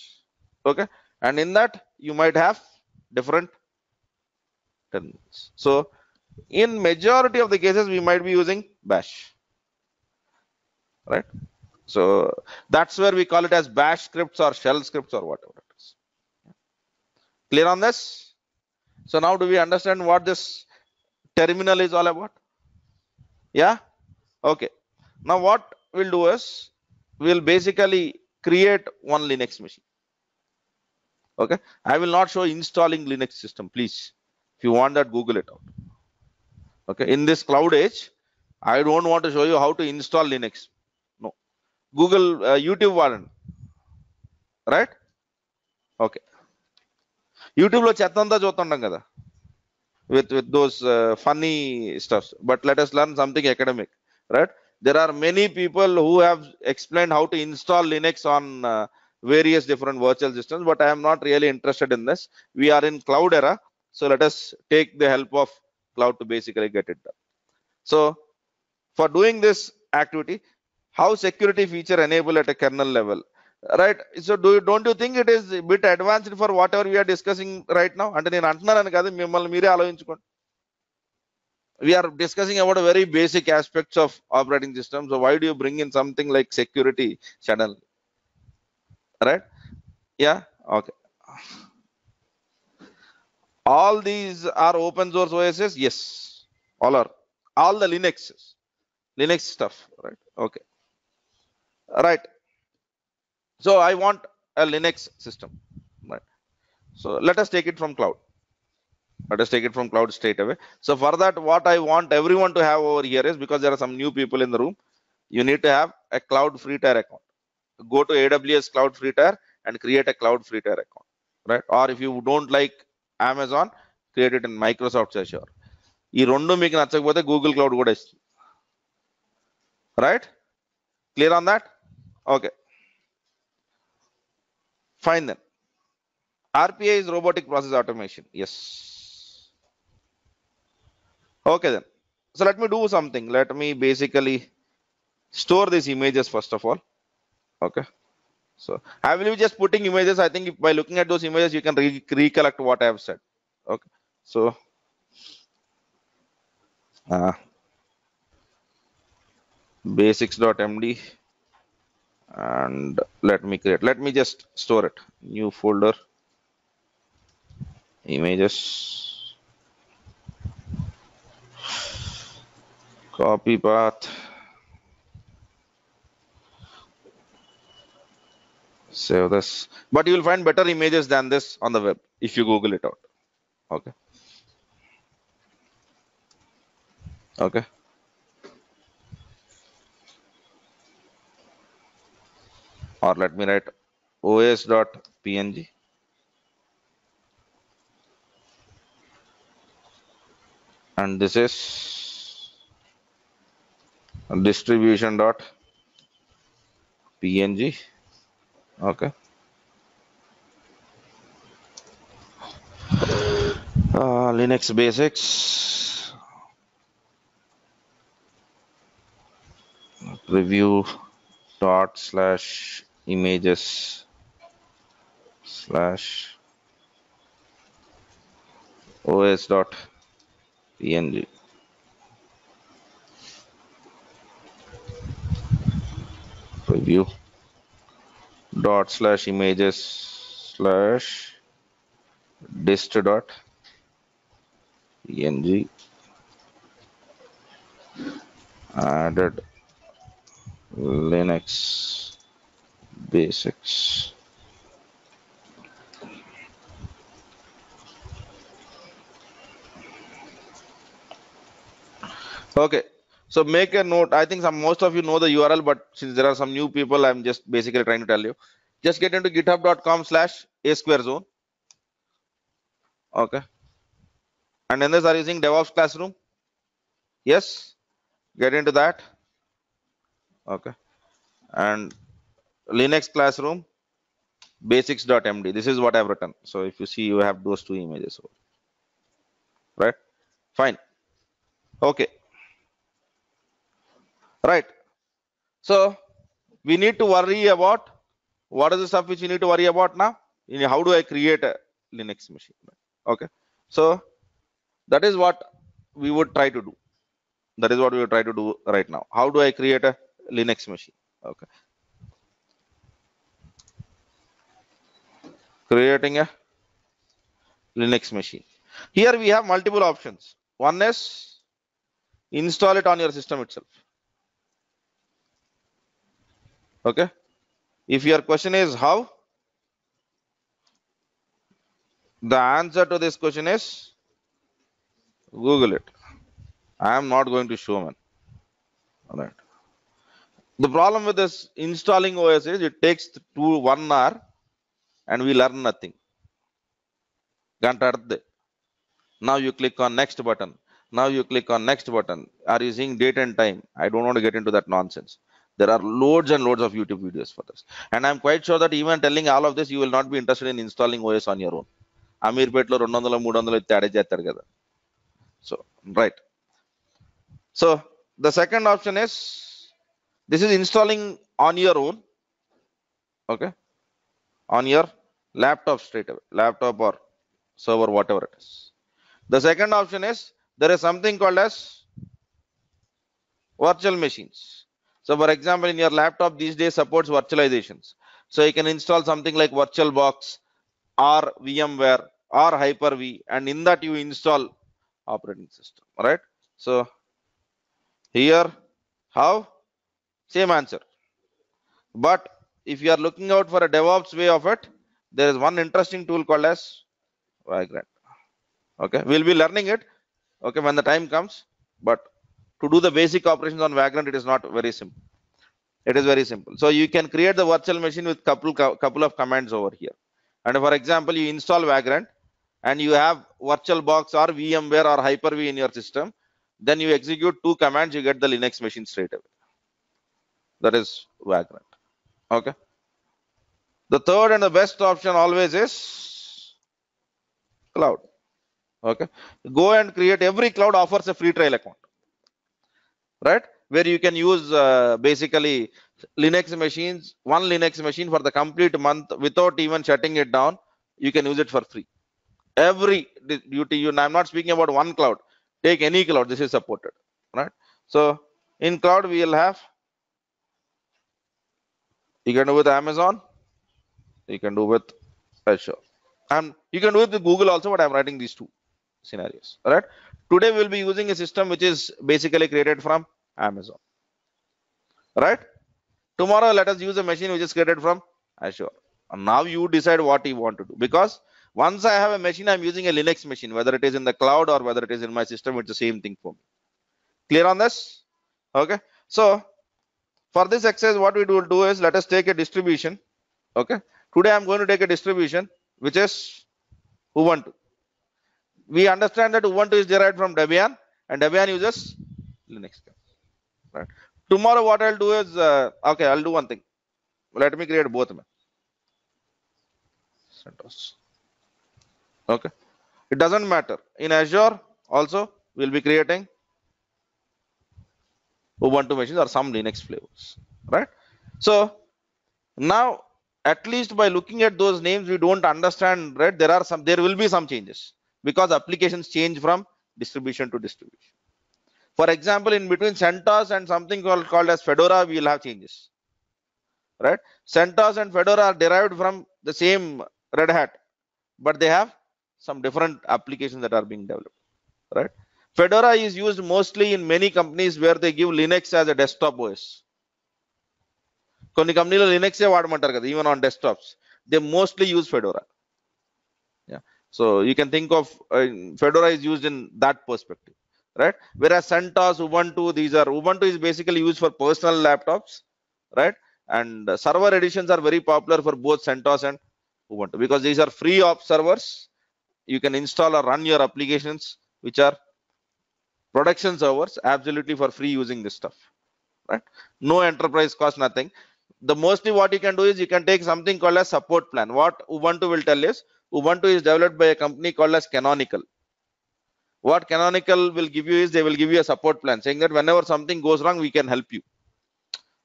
Okay. And in that you might have different terminals. So in majority of the cases we might be using bash, right? So that's where we call it as bash scripts or shell scripts or whatever it is. Clear on this? So now do we understand what this terminal is all about? Yeah. Okay. Now what we'll do is we'll basically create one Linux machine. Okay. I will not show installing Linux system, please. If you want that, Google it out. Okay. In this cloud age, I don't want to show you how to install Linux. No. Google, YouTube వాడండి. Right? Okay. YouTube లో చెత్త అంతా చూస్తుంటాం కదా with those funny stuff. But let us learn something academic, right? There are many people who have explained how to install Linux on various different virtual systems, but I am not really interested in this. We are in cloud era, so let us take the help of cloud to basically get it done. So for doing this activity, how security feature enable at a kernel level, right? So don't you think it is a bit advanced for whatever we are discussing right now? అంటే నేను అంటున్నాను కాదు, మిమ్మల్ని మీరే ఆలోచించుకోండి. We are discussing about a very basic aspects of operating system. So why do you bring in something like security channel, right? Yeah. Okay. All these are open source OSs. Yes, all are. All the Linux stuff, right? Okay. Right. So I want a Linux system, right? So let us take it from cloud. Let us take it from cloud straight away. So for that, what I want everyone to have over here is, because there are some new people in the room, you need to have a cloud free tier account. Go to AWS cloud free tier and create a cloud free tier account, right? Or if you don't like Amazon, create it in Microsoft Azure. ఈ రెండు మీకు నచ్చకపోతే Google cloud కూడా ఇస్తుంది, right? Clear on that? Okay. Fine then. RPA is robotic process automation. Yes. Okay then. So let me do something. Let me basically store these images first of all. Okay. So I will be just putting images. I think by looking at those images, you can recollect what I have said. Okay. So basics.md, and let me just store it. New folder, images, copy path, save this. But you will find better images than this on the web if you Google it out. Okay. Okay. Or let me write os.png, and this is distribution.png. Okay. Linux basics, review dot slash images slash os.png. Review dot slash images slash dist.png. Added Linux basics. Okay. So make a note. I think most of you know the URL, but since there are some new people, I'm just basically trying to tell you. Just get into github.com/a-square-zone. Okay. And then are using DevOps Classroom. Yes. Get into that. Okay. And Linux Classroom basics.md. This is what I've written. So if you see, you have those two images. right? Fine. Okay. Right. So we need to worry about what is the stuff which you need to worry about now? How do I create a Linux machine? Okay. So that is what we would try to do. That is what we will try to do right now. How do I create a Linux machine? Okay. Creating a Linux machine. Here we have multiple options. One is install it on your system itself. Okay. If your question is how, the answer to this question is Google it. I am not going to show, man. All right. The problem with this installing OS is it takes 1 hour and we learn nothing. Now you click on next button. Now you click on next button. Are you seeing date and time? I don't want to get into that nonsense. There are loads and loads of YouTube videos for this. And I'm quite sure that even telling all of this, you will not be interested in installing OS on your own. Ameerpetlo 200 300 itti చేస్తారు కదా. So, right. So, the second option is this is installing on your own. Okay. On your laptop straight away. Laptop or server, whatever it is. The second option is there is something called as virtual machines. So for example, in your laptop these days supports virtualizations. So you can install something like VirtualBox or VMware or Hyper-V, and in that you install operating system, right? So here, how? Same answer. But if you are looking out for a DevOps way of it, there is one interesting tool called as Vagrant. Okay, we'll be learning it, okay, when the time comes. But to do the basic operations on Vagrant, it is not very simple. It is very simple. So you can create the virtual machine with couple of commands over here. And for example, you install Vagrant and you have VirtualBox or VMware or Hyper-V in your system. Then you execute 2 commands, you get the Linux machine straight away. That is Vagrant. Okay. The third and the best option always is cloud. Okay. Go and create, every cloud offers a free trial account, right? Where you can use basically Linux machines, one Linux machine for the complete month without even shutting it down. You can use it for free. Every duty, I'm not speaking about one cloud. Take any cloud, this is supported, right? So in cloud we will have, you can do with Amazon, you can do with Azure, and you can do it with Google also, but I'm writing these 2 scenarios. All right. Today we'll be using a system which is basically created from Amazon. Right. Tomorrow let us use a machine which is created from Azure. And now you decide what you want to do, because once I have a machine, I'm using a Linux machine, whether it is in the cloud or whether it is in my system, it's the same thing for me. Clear on this? Okay. So for this exercise, what we will do is, let us take a distribution. Okay. Today I'm going to take a distribution which is Ubuntu. We understand that Ubuntu is derived from Debian and Debian uses Linux. Right. Tomorrow what I'll do is, okay, I'll do one thing. Let me create both. CentOS. Okay. It doesn't matter. In Azure also we'll be creating Ubuntu machines or some Linux flavors. Right. So now, at least by looking at those names, we don't understand, right? There will be some changes because applications change from distribution to distribution. For example, in between CentOS and something called as Fedora, we will have changes, right? CentOS and Fedora are derived from the same Red Hat, but they have some different applications that are being developed, right? Fedora is used mostly in many companies where they give Linux as a desktop OS. కొన్ని కంపెనీలో Linux వాడమంటారు కదా, even on desktops they mostly use Fedora. So you can think of Fedora is used in that perspective, right? Whereas CentOS, Ubuntu, Ubuntu is basically used for personal laptops, right? And server editions are very popular for both CentOS and Ubuntu because these are free of servers. You can install or run your applications which are production servers absolutely for free using this stuff, right? No enterprise cost, nothing. The mostly what you can do is you can take something called as support plan. What Ubuntu will tell is, Ubuntu is developed by a company called as Canonical. what Canonical will give you is they will give you a support plan saying that whenever something goes wrong, we can help you.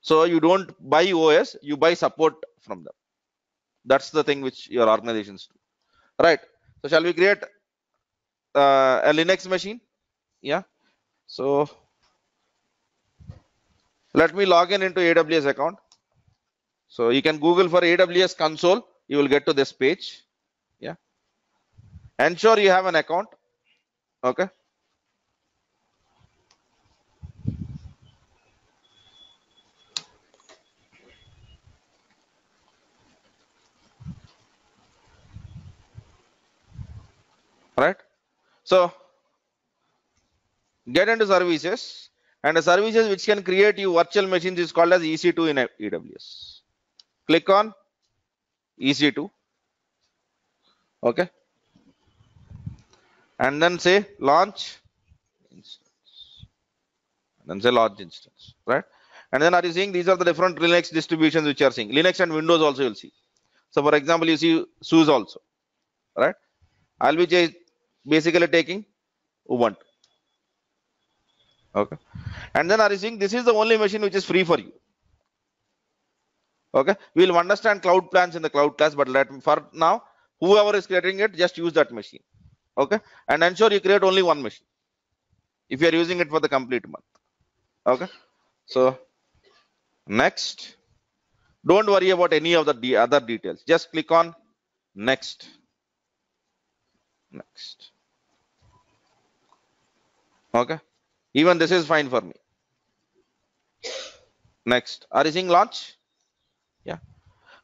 So you don't buy OS, you buy support from them. That's the thing which your organizations do. Right. So shall we create a Linux machine? Yeah. So let me log in into AWS account. So you can Google for AWS console. You will get to this page. Yeah. Ensure you have an account. Okay. Right. So get into services, and the services which can create you virtual machines is called as EC2 in AWS. Click on EC2. Okay. And then say launch instance. And then say launch instance. Right. And then are you seeing these are the different Linux distributions which you are seeing? Linux and Windows also you'll see. So for example, you see SUSE also. Right. I'll be basically taking Ubuntu. Okay. And then are you seeing this is the only machine which is free for you. Okay. We'll understand cloud plans in the cloud class, but for now, whoever is creating it, just use that machine. Okay. And ensure you create only one machine if you are using it for the complete month. Okay. So next, don't worry about any of the other details. Just click on next. Next. Okay. Even this is fine for me. Next. Are you seeing launch? Yeah.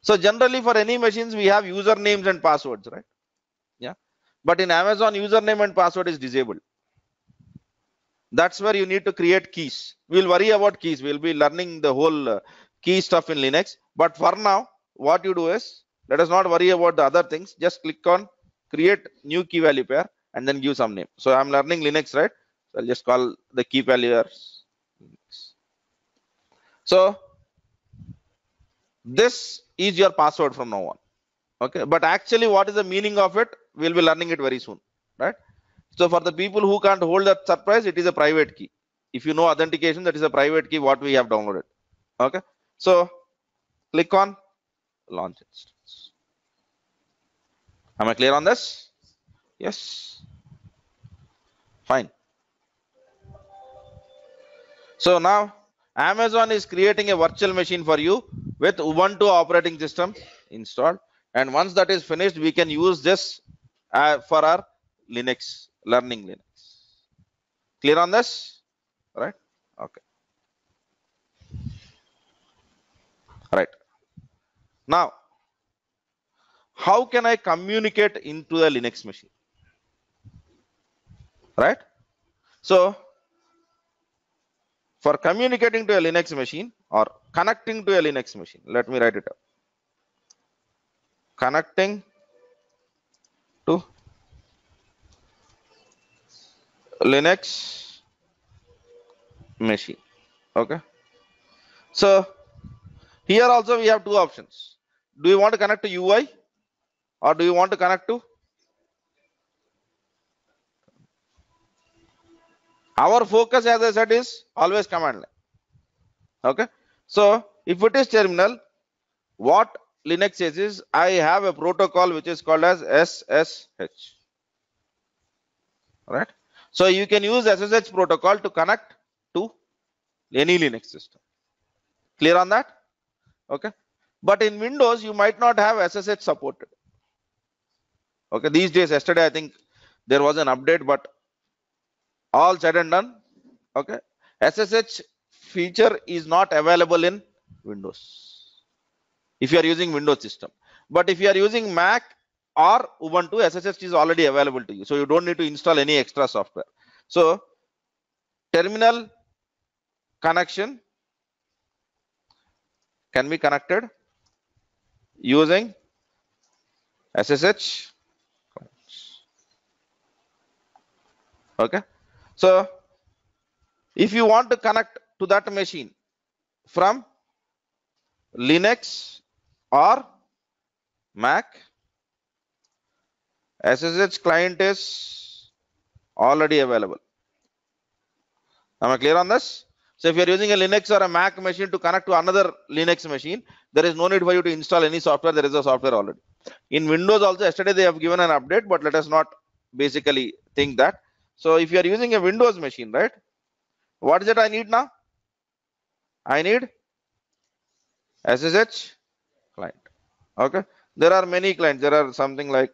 So generally for any machines, we have usernames and passwords, right? Yeah. But in Amazon, username and password is disabled. That's where you need to create keys. We'll worry about keys. We'll be learning the whole key stuff in Linux. But for now, what you do is, let us not worry about the other things. Just click on create new key value pair and then give some name. So I'm learning Linux, right? So I'll just call the key value pairs Linux. So this is your password from now on. Okay. But actually, what is the meaning of it? We'll be learning it very soon, right? So for the people who can't hold that surprise, it is a private key. If you know authentication, that is a private key what we have downloaded. Okay. So click on launch instance. Am I clear on this? Yes. Fine. So now Amazon is creating a virtual machine for you with Ubuntu operating system installed. And once that is finished, we can use this for our Linux, learning Linux. Clear on this? Right? Okay. Right. Now, how can I communicate into a Linux machine? Right? So, for communicating to a Linux machine or connecting to a Linux machine, let me write it up. Connecting to Linux machine. Okay. So, here also we have two options. Do you want to connect to UI or do you want to connect to? Our focus, as I said, is always command line. Okay. So, if it is terminal, what Linux says is I have a protocol which is called as SSH. Right. So you can use SSH protocol to connect to any Linux system. Clear on that? Okay. But in Windows, you might not have SSH supported. Okay. These days, yesterday, I think there was an update, but all said and done. Okay. SSH feature is not available in Windows if you are using Windows system. But if you are using Mac or Ubuntu, SSH is already available to you. So you don't need to install any extra software. So terminal connection can be connected using SSH. Okay. So if you want to connect to that machine from Linux or Mac, SSH client is already available. Am I clear on this? So if you're using a Linux or a Mac machine to connect to another Linux machine, there is no need for you to install any software. There is a software already. In Windows also, yesterday they have given an update, but let us not basically think that. So if you are using a Windows machine, right? What is it I need now? I need SSH client. Okay. There are many clients. There are something like,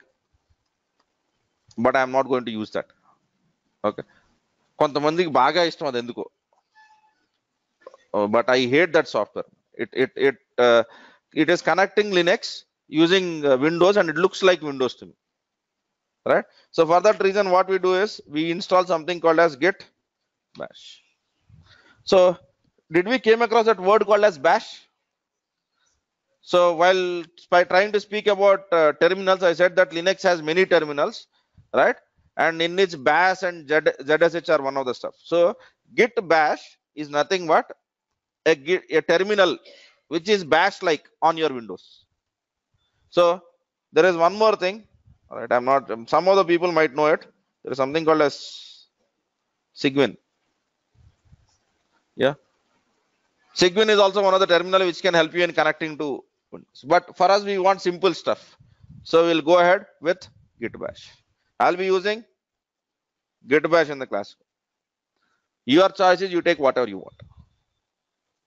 but I am not going to use that. Okay. కొంతమందికి బాగా ఇష్టం అది ఎందుకో, but I hate that software. It is connecting Linux using Windows, and it looks like Windows to me, right? So for that reason, what we do is we install something called as git bash. So did we came across that word called as bash? So while by trying to speak about terminals, I said that Linux has many terminals, right? And in which bash and ZSH are one of the stuff. So git bash is nothing but a terminal which is bash like on your Windows. So there is one more thing. All right, I'm not, some of the people might know it. There is something called as Cygwin. Yeah. Cygwin is also one of the terminal which can help you in connecting to Windows. But for us, we want simple stuff. So we'll go ahead with git bash. I'll be using git bash in the class. Your choice is you take whatever you want.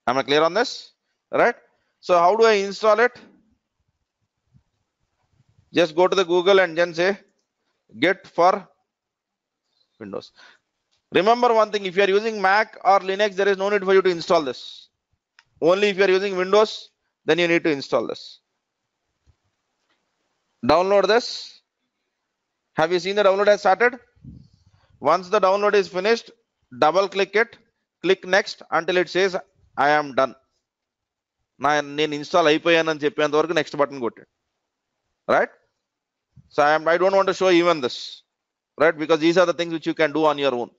Am I clear on this? Right? So how do I install it? Just go to the Google and then say git for Windows. Remember one thing, if you are using Mac or Linux, there is no need for you to install this. Only if you are using Windows, then you need to install this. Download this. Have you seen the download has started? Once the download is finished, double click it, click next until it says I am done. నేను install అయిపోయానని చెప్పేంత వరకు next button కొట్టాడు, right? So I don't want to show even this, right? Because these are the things which you can do on your own.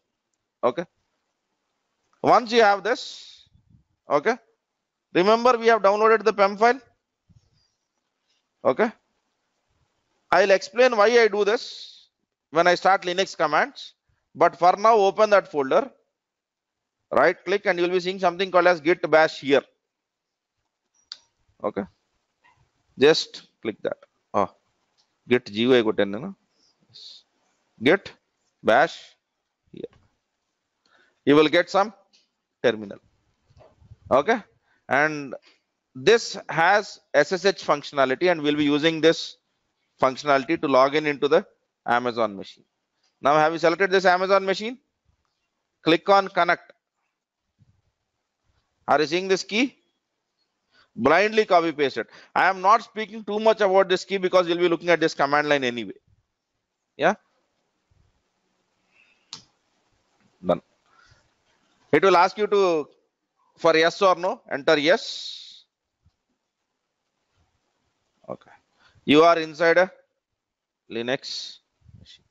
Okay. Once you have this, okay, remember we have downloaded the PEM file. Okay. I'll explain why I do this when I start Linux commands. But for now, open that folder, right click, and you will be seeing something called as git bash here. Okay. Just click that. Oh, git GUI got git bash here. You will get some terminal. Okay. And this has SSH functionality, and we'll be using this functionality to log in into the Amazon machine. Now, have you selected this Amazon machine? Click on connect. Are you seeing this key? Blindly copy paste it. I am not speaking too much about this key because you'll be looking at this command line anyway. Yeah. Done. It will ask you to, for yes or no, enter yes. Okay. You are inside a Linux machine.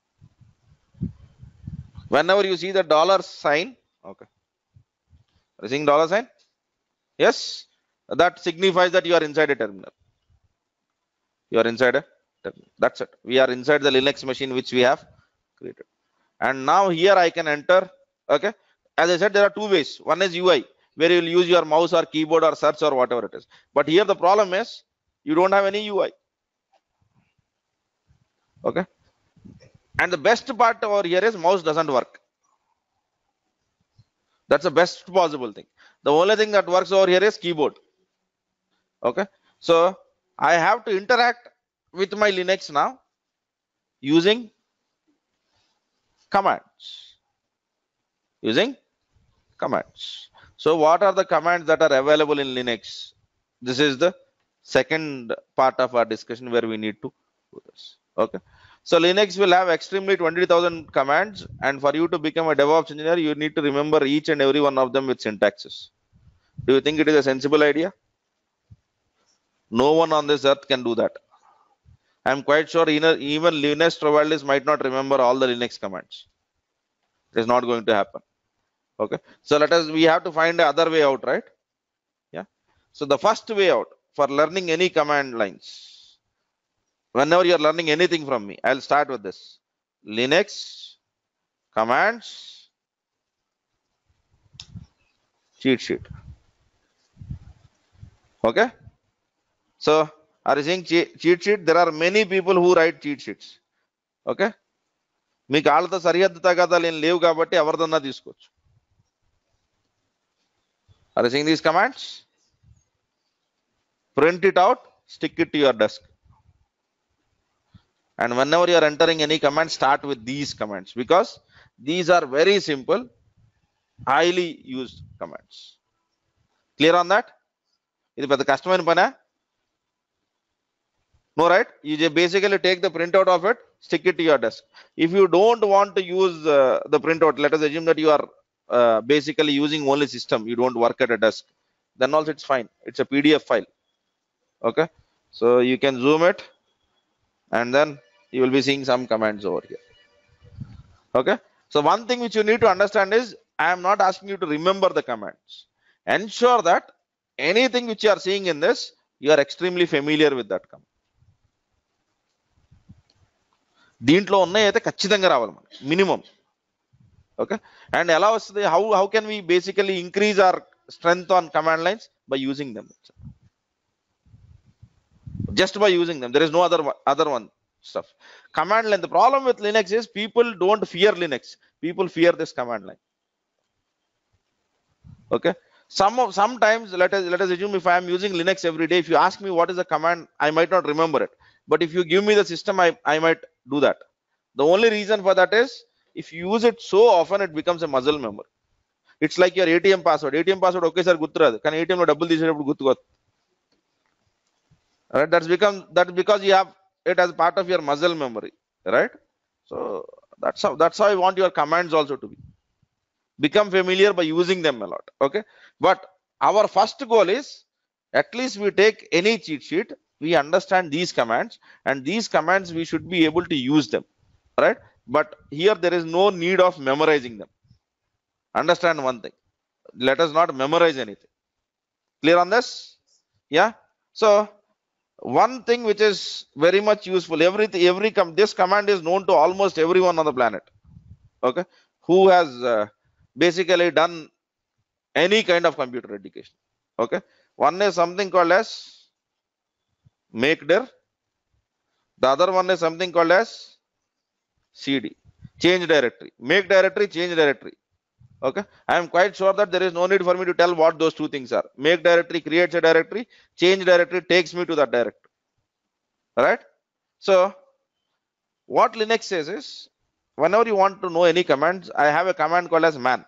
Whenever you see the dollar sign, okay, are you seeing dollar sign? Yes, that signifies that you are inside a terminal. You are inside a terminal. That's it. We are inside the Linux machine which we have created. And now here I can enter. Okay. As I said, there are two ways. One is UI, where you will use your mouse or keyboard or search or whatever it is. But here the problem is you don't have any UI. Okay. And the best part over here is mouse doesn't work. That's the best possible thing. The only thing that works over here is keyboard. Okay. So I have to interact with my Linux now using commands. Using commands. So what are the commands that are available in Linux? This is the second part of our discussion where we need to do this. Okay. So Linux will have extremely 20,000 commands, and for you to become a DevOps engineer, you need to remember each and every one of them with syntaxes. Do you think it is a sensible idea? No one on this earth can do that. I am quite sure even Linus Torvalds might not remember all the Linux commands. It is not going to happen. Okay. So we have to find the other way out, right? Yeah. So the first way out for learning any command lines, whenever you are learning anything from me, I'll start with this. Linux commands cheat sheet. Okay. So are you saying cheat sheet? There are many people who write cheat sheets. Okay. మీకు వాళ్ళతో సరిహద్దు తగాదాలు ఏం లేవు కాబట్టి ఎవరిదన్నా తీసుకోవచ్చు. Are you seeing these commands? Print it out, stick it to your desk. And whenever you are entering any command, start with these commands because these are very simple, highly used commands. Clear on that? ఇది పెద్ద కష్టమైన పనా? No, right? You just basically take the printout of it, stick it to your desk. If you don't want to use the printout, let us assume that you are basically using only system, you don't work at a desk, then also it's fine. It's a PDF file. Okay, so you can zoom it and then you will be seeing some commands over here. Okay, so one thing which you need to understand is I am not asking you to remember the commands. Ensure that anything which you are seeing in this, you are extremely familiar with that command. దీంట్లో ఉన్నాయి అయితే ఖచ్చితంగా రావాలి మనకి minimum. Okay, and ఎలా వస్తుంది, how can we basically increase our strength on command lines by using them, just by using them. There is no other one stuff. Command line, the problem with Linux is people don't fear Linux, people fear this command line. Okay, sometimes let us assume if I am using Linux every day, if you ask me what is the command, I might not remember it, but if you give me the system, I might do that. The only reason for that is if you use it so often, it becomes a muscle memory. It's like your ATM password ఒకేసారి గుర్తురాదు, కానీ ATM లో డబ్బులు తీసేటప్పుడు గుర్తుకొస్తుంది. Right, that's because you have it as part of your muscle memory, right? So that's how I want your commands also to be. Become familiar by using them a lot. Okay, but our first goal is at least we take any cheat sheet, we understand these commands, and these commands we should be able to use them, right? But here there is no need of memorizing them. Understand one thing, let us not memorize anything. Clear on this? Yeah. So one thing which is very much useful, this command is known to almost everyone on the planet, okay, who has basically done any kind of computer education. Okay, one is something called as make dir, the other one is something called as cd, change directory. Make directory, change directory. Okay, I am quite sure that there is no need for me to tell what those two things are. Make directory creates a directory, change directory takes me to that directory. All right, so what Linux says is whenever you want to know any commands, I have a command called as man.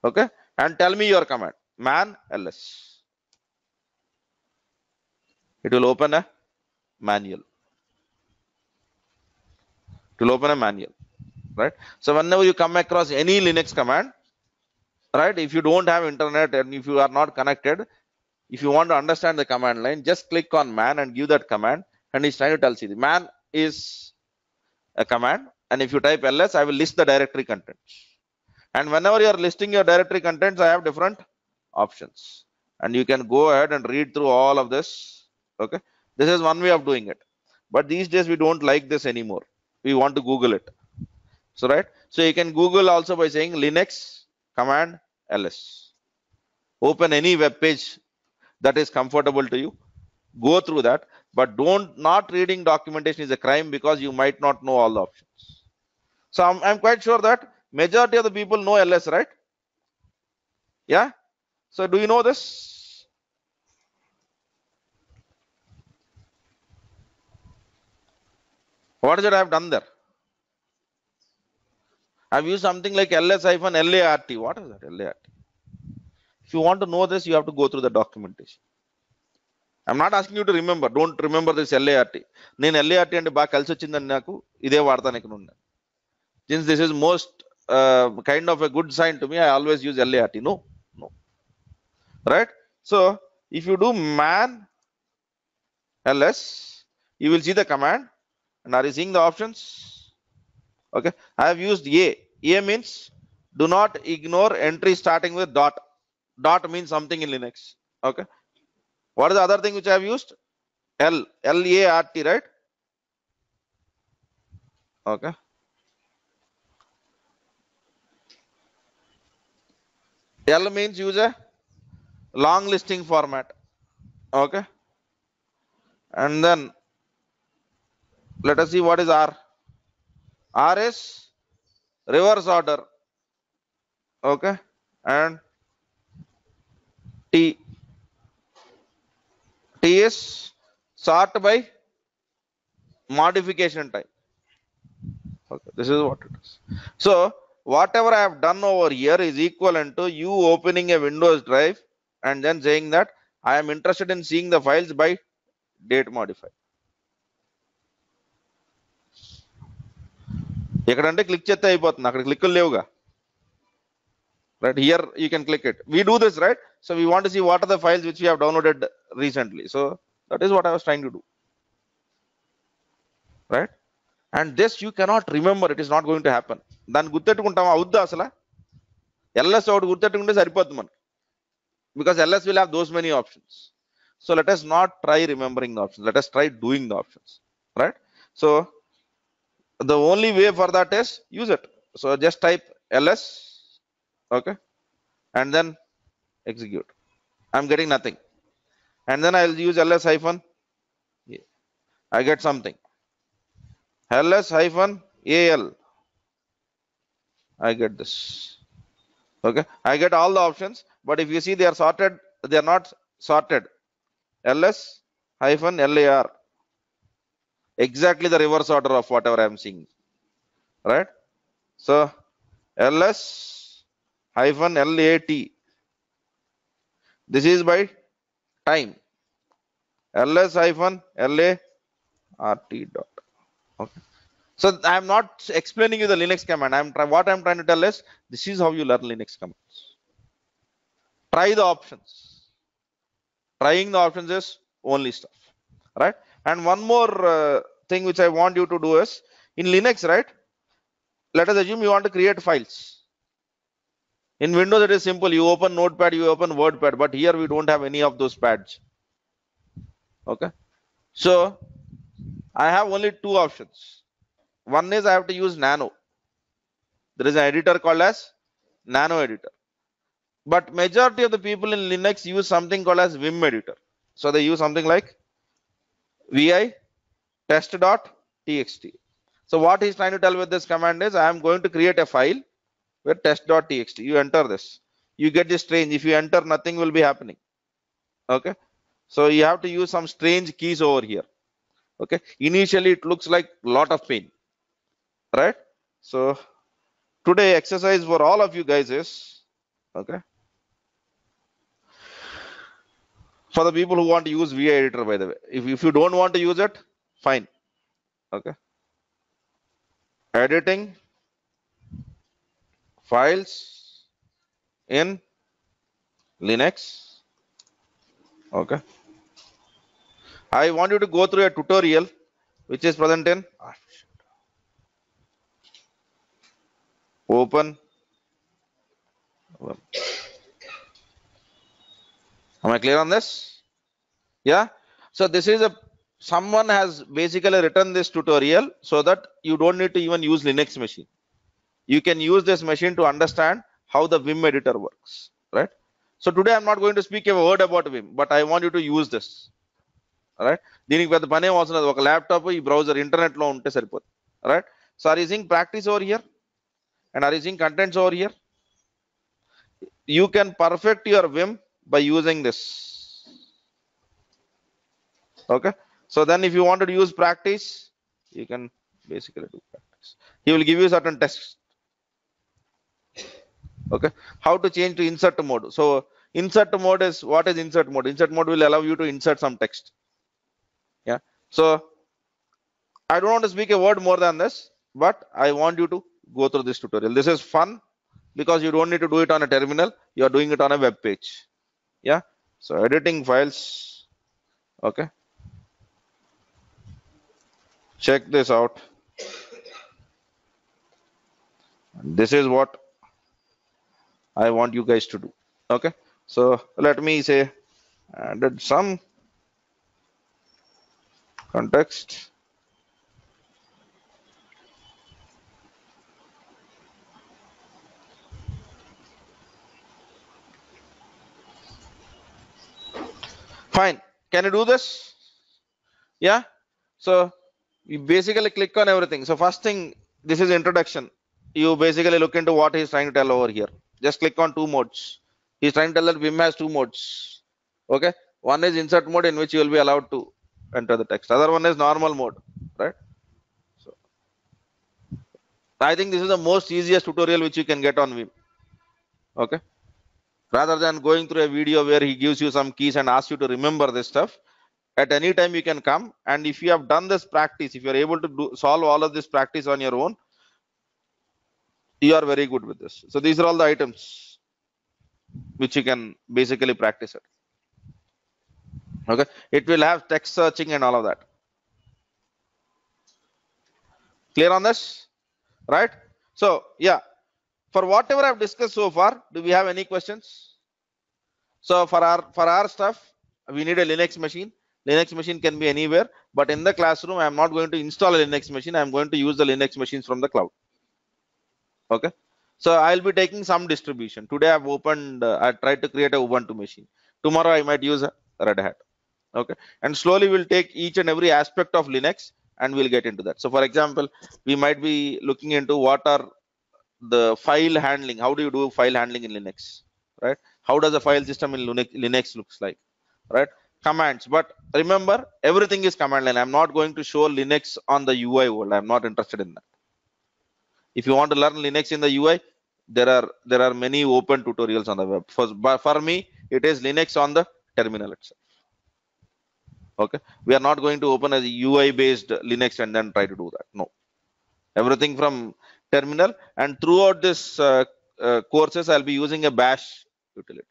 Okay, and tell me your command, man ls. It will open a manual. It will open a manual, right? So whenever you come across any Linux command, right, if you don't have internet and if you are not connected, if you want to understand the command line, just click on man and give that command, and it's trying to tell you the man is a command, and if you type ls, I will list the directory contents. And whenever you are listing your directory contents, I have different options, and you can go ahead and read through all of this. Okay, this is one way of doing it, but these days we don't like this anymore, we want to Google it. So right, so you can Google also by saying Linux command ls. Open any web page that is comfortable to you, go through that, but not reading documentation is a crime because you might not know all the options. So I'm quite sure that majority of the people know ls, right? Yeah, so do you know this? What is it I have done there? I've used something like ls-lart. What is that lart? If you want to know this, you have to go through the documentation. I'm not asking you to remember. Don't remember this LART. నేను LART అంటే బాగా కలిసి వచ్చిందని నాకు ఇదే వాడతాను ఇక్కడ ఉన్నా. Since this is most kind of a good sign to me, I always use LART. No. Right? So if you do man ls, you will see the command. And are you seeing the options? Okay. I have used A. A means do not ignore entry starting with dot. Dot means something in Linux. Okay. What is the other thing which I have used? LART, right? Okay. L means use a long listing format. Okay. And then let us see what is R. R is reverse order. Okay. And T. T is sort by modification type. Okay. This is what it is. So whatever I have done over here is equivalent to you opening a Windows drive and then saying that I am interested in seeing the files by date modified. ఎక్కడంటే click చేస్తే అయిపోతుంది అక్కడ క్లిక్కులు లేవుగా right here you can click it. We do this, right? So we want to see what are the files which we have downloaded recently. So that is what I was trying to do, right? And this you cannot remember, it is not going to happen. దాన్ని గుర్తెట్టుకుంటామా అవుద్దా అసలు ls ఒకటి గుర్తెట్టుకుంటే సరిపోతుంది మనకి because ls will have those many options. So let us not try remembering the options, let us try doing the options, right? So the only way for that is use it. So just type ls, okay, and then execute. I'm getting nothing, and then I'll use ls hyphen, I get something, ls hyphen al, I get this. Okay, I get all the options, but if you see they are sorted, they are not sorted. ls hyphen lar, exactly the reverse order of whatever I am seeing, right? So ls hyphen lat, this is by time, ls hyphen lat dot. Okay. So I am not explaining you the Linux command. What I'm trying to tell is this is how you learn Linux commands. Try the options. Trying the options is only stuff, right? And one more thing which I want you to do is in Linux, right? Let us assume you want to create files. In Windows, it is simple. You open Notepad, you open WordPad, but here we don't have any of those pads. Okay. So I have only two options. One is I have to use Nano. There is an editor called as Nano editor. But majority of the people in Linux use something called as Vim editor. So they use something like vi test.txt. So what he's trying to tell with this command is I am going to create a file with test.txt. You enter this. You get this strange. If you enter, nothing will be happening. Okay. So you have to use some strange keys over here. Okay. Initially, it looks like a lot of pain. Right. So today exercise for all of you guys is, okay, for the people who want to use vi editor, by the way, if you don't want to use it, fine. Okay. Editing files in Linux. Okay. I want you to go through a tutorial which is present in open. Am I clear on this? Yeah. So this is a someone has basically written this tutorial so that you don't need to even use Linux machine. You can use this machine to understand how the Vim editor works, right? So today I'm not going to speak a word about Vim, but I want you to use this. All right. దీనికి పెద్ద పనే అవసరం లేదు, ఒక laptop ఈ browser internet లో ఉంటే సరిపోతుంది. Right. So are you seeing practice over here and are you seeing contents over here? You can perfect your Vim by using this. Okay. So then if you wanted to use practice, you can basically do practice. He will give you certain tests. Okay. How to change to insert mode. So insert mode is, what is insert mode? Insert mode will allow you to insert some text. Yeah. So I don't want to speak a word more than this, but I want you to go through this tutorial. This is fun because you don't need to do it on a terminal. You are doing it on a web page. Yeah. So editing files. Okay. Check this out. This is what I want you guys to do. Okay. So let me say added some context. Fine. Can you do this? Yeah. So you basically click on everything. So first thing, this is introduction. You basically look into what he's trying to tell over here. Just click on two modes. He's trying to tell that Vim has two modes. Okay. One is insert mode, in which you will be allowed to enter the text. Other one is normal mode, right? So I think this is the most easiest tutorial which you can get on Vim. Okay. Rather than going through a video where he gives you some keys and asks you to remember this stuff, at any time you can come, and if you have done this practice, if you are able to solve all of this practice on your own, you are very good with this. So these are all the items which you can basically practice it. Okay, it will have text searching and all of that. Clear on this, right? So yeah, for whatever I've discussed so far, do we have any questions? So for our stuff, we need a Linux machine. Linux machine can be anywhere, but in the classroom, I'm not going to install a Linux machine. I'm going to use the Linux machines from the cloud. Okay. So I'll be taking some distribution. Today I've opened, I tried to create a Ubuntu machine. Tomorrow I might use a Red Hat. Okay. And slowly we'll take each and every aspect of Linux and we'll get into that. So for example, we might be looking into what are the file handling. How do you do file handling in Linux, right? How does a file system in Linux looks like, right? Commands. But remember, everything is command line. I'm not going to show Linux on the UI world. I'm not interested in that. If you want to learn Linux in the UI, there are many open tutorials on the web. For me, it is Linux on the terminal itself. Okay, we are not going to open a UI based Linux and then try to do that. No, everything from terminal, and throughout this courses I'll be using a bash utility.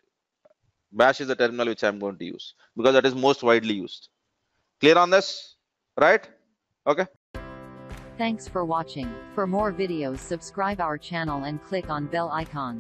Bash is the terminal which I'm going to use because that is most widely used. Clear on this, right? Okay. Thanks for watching. For more videos, subscribe our channel and click on bell icon.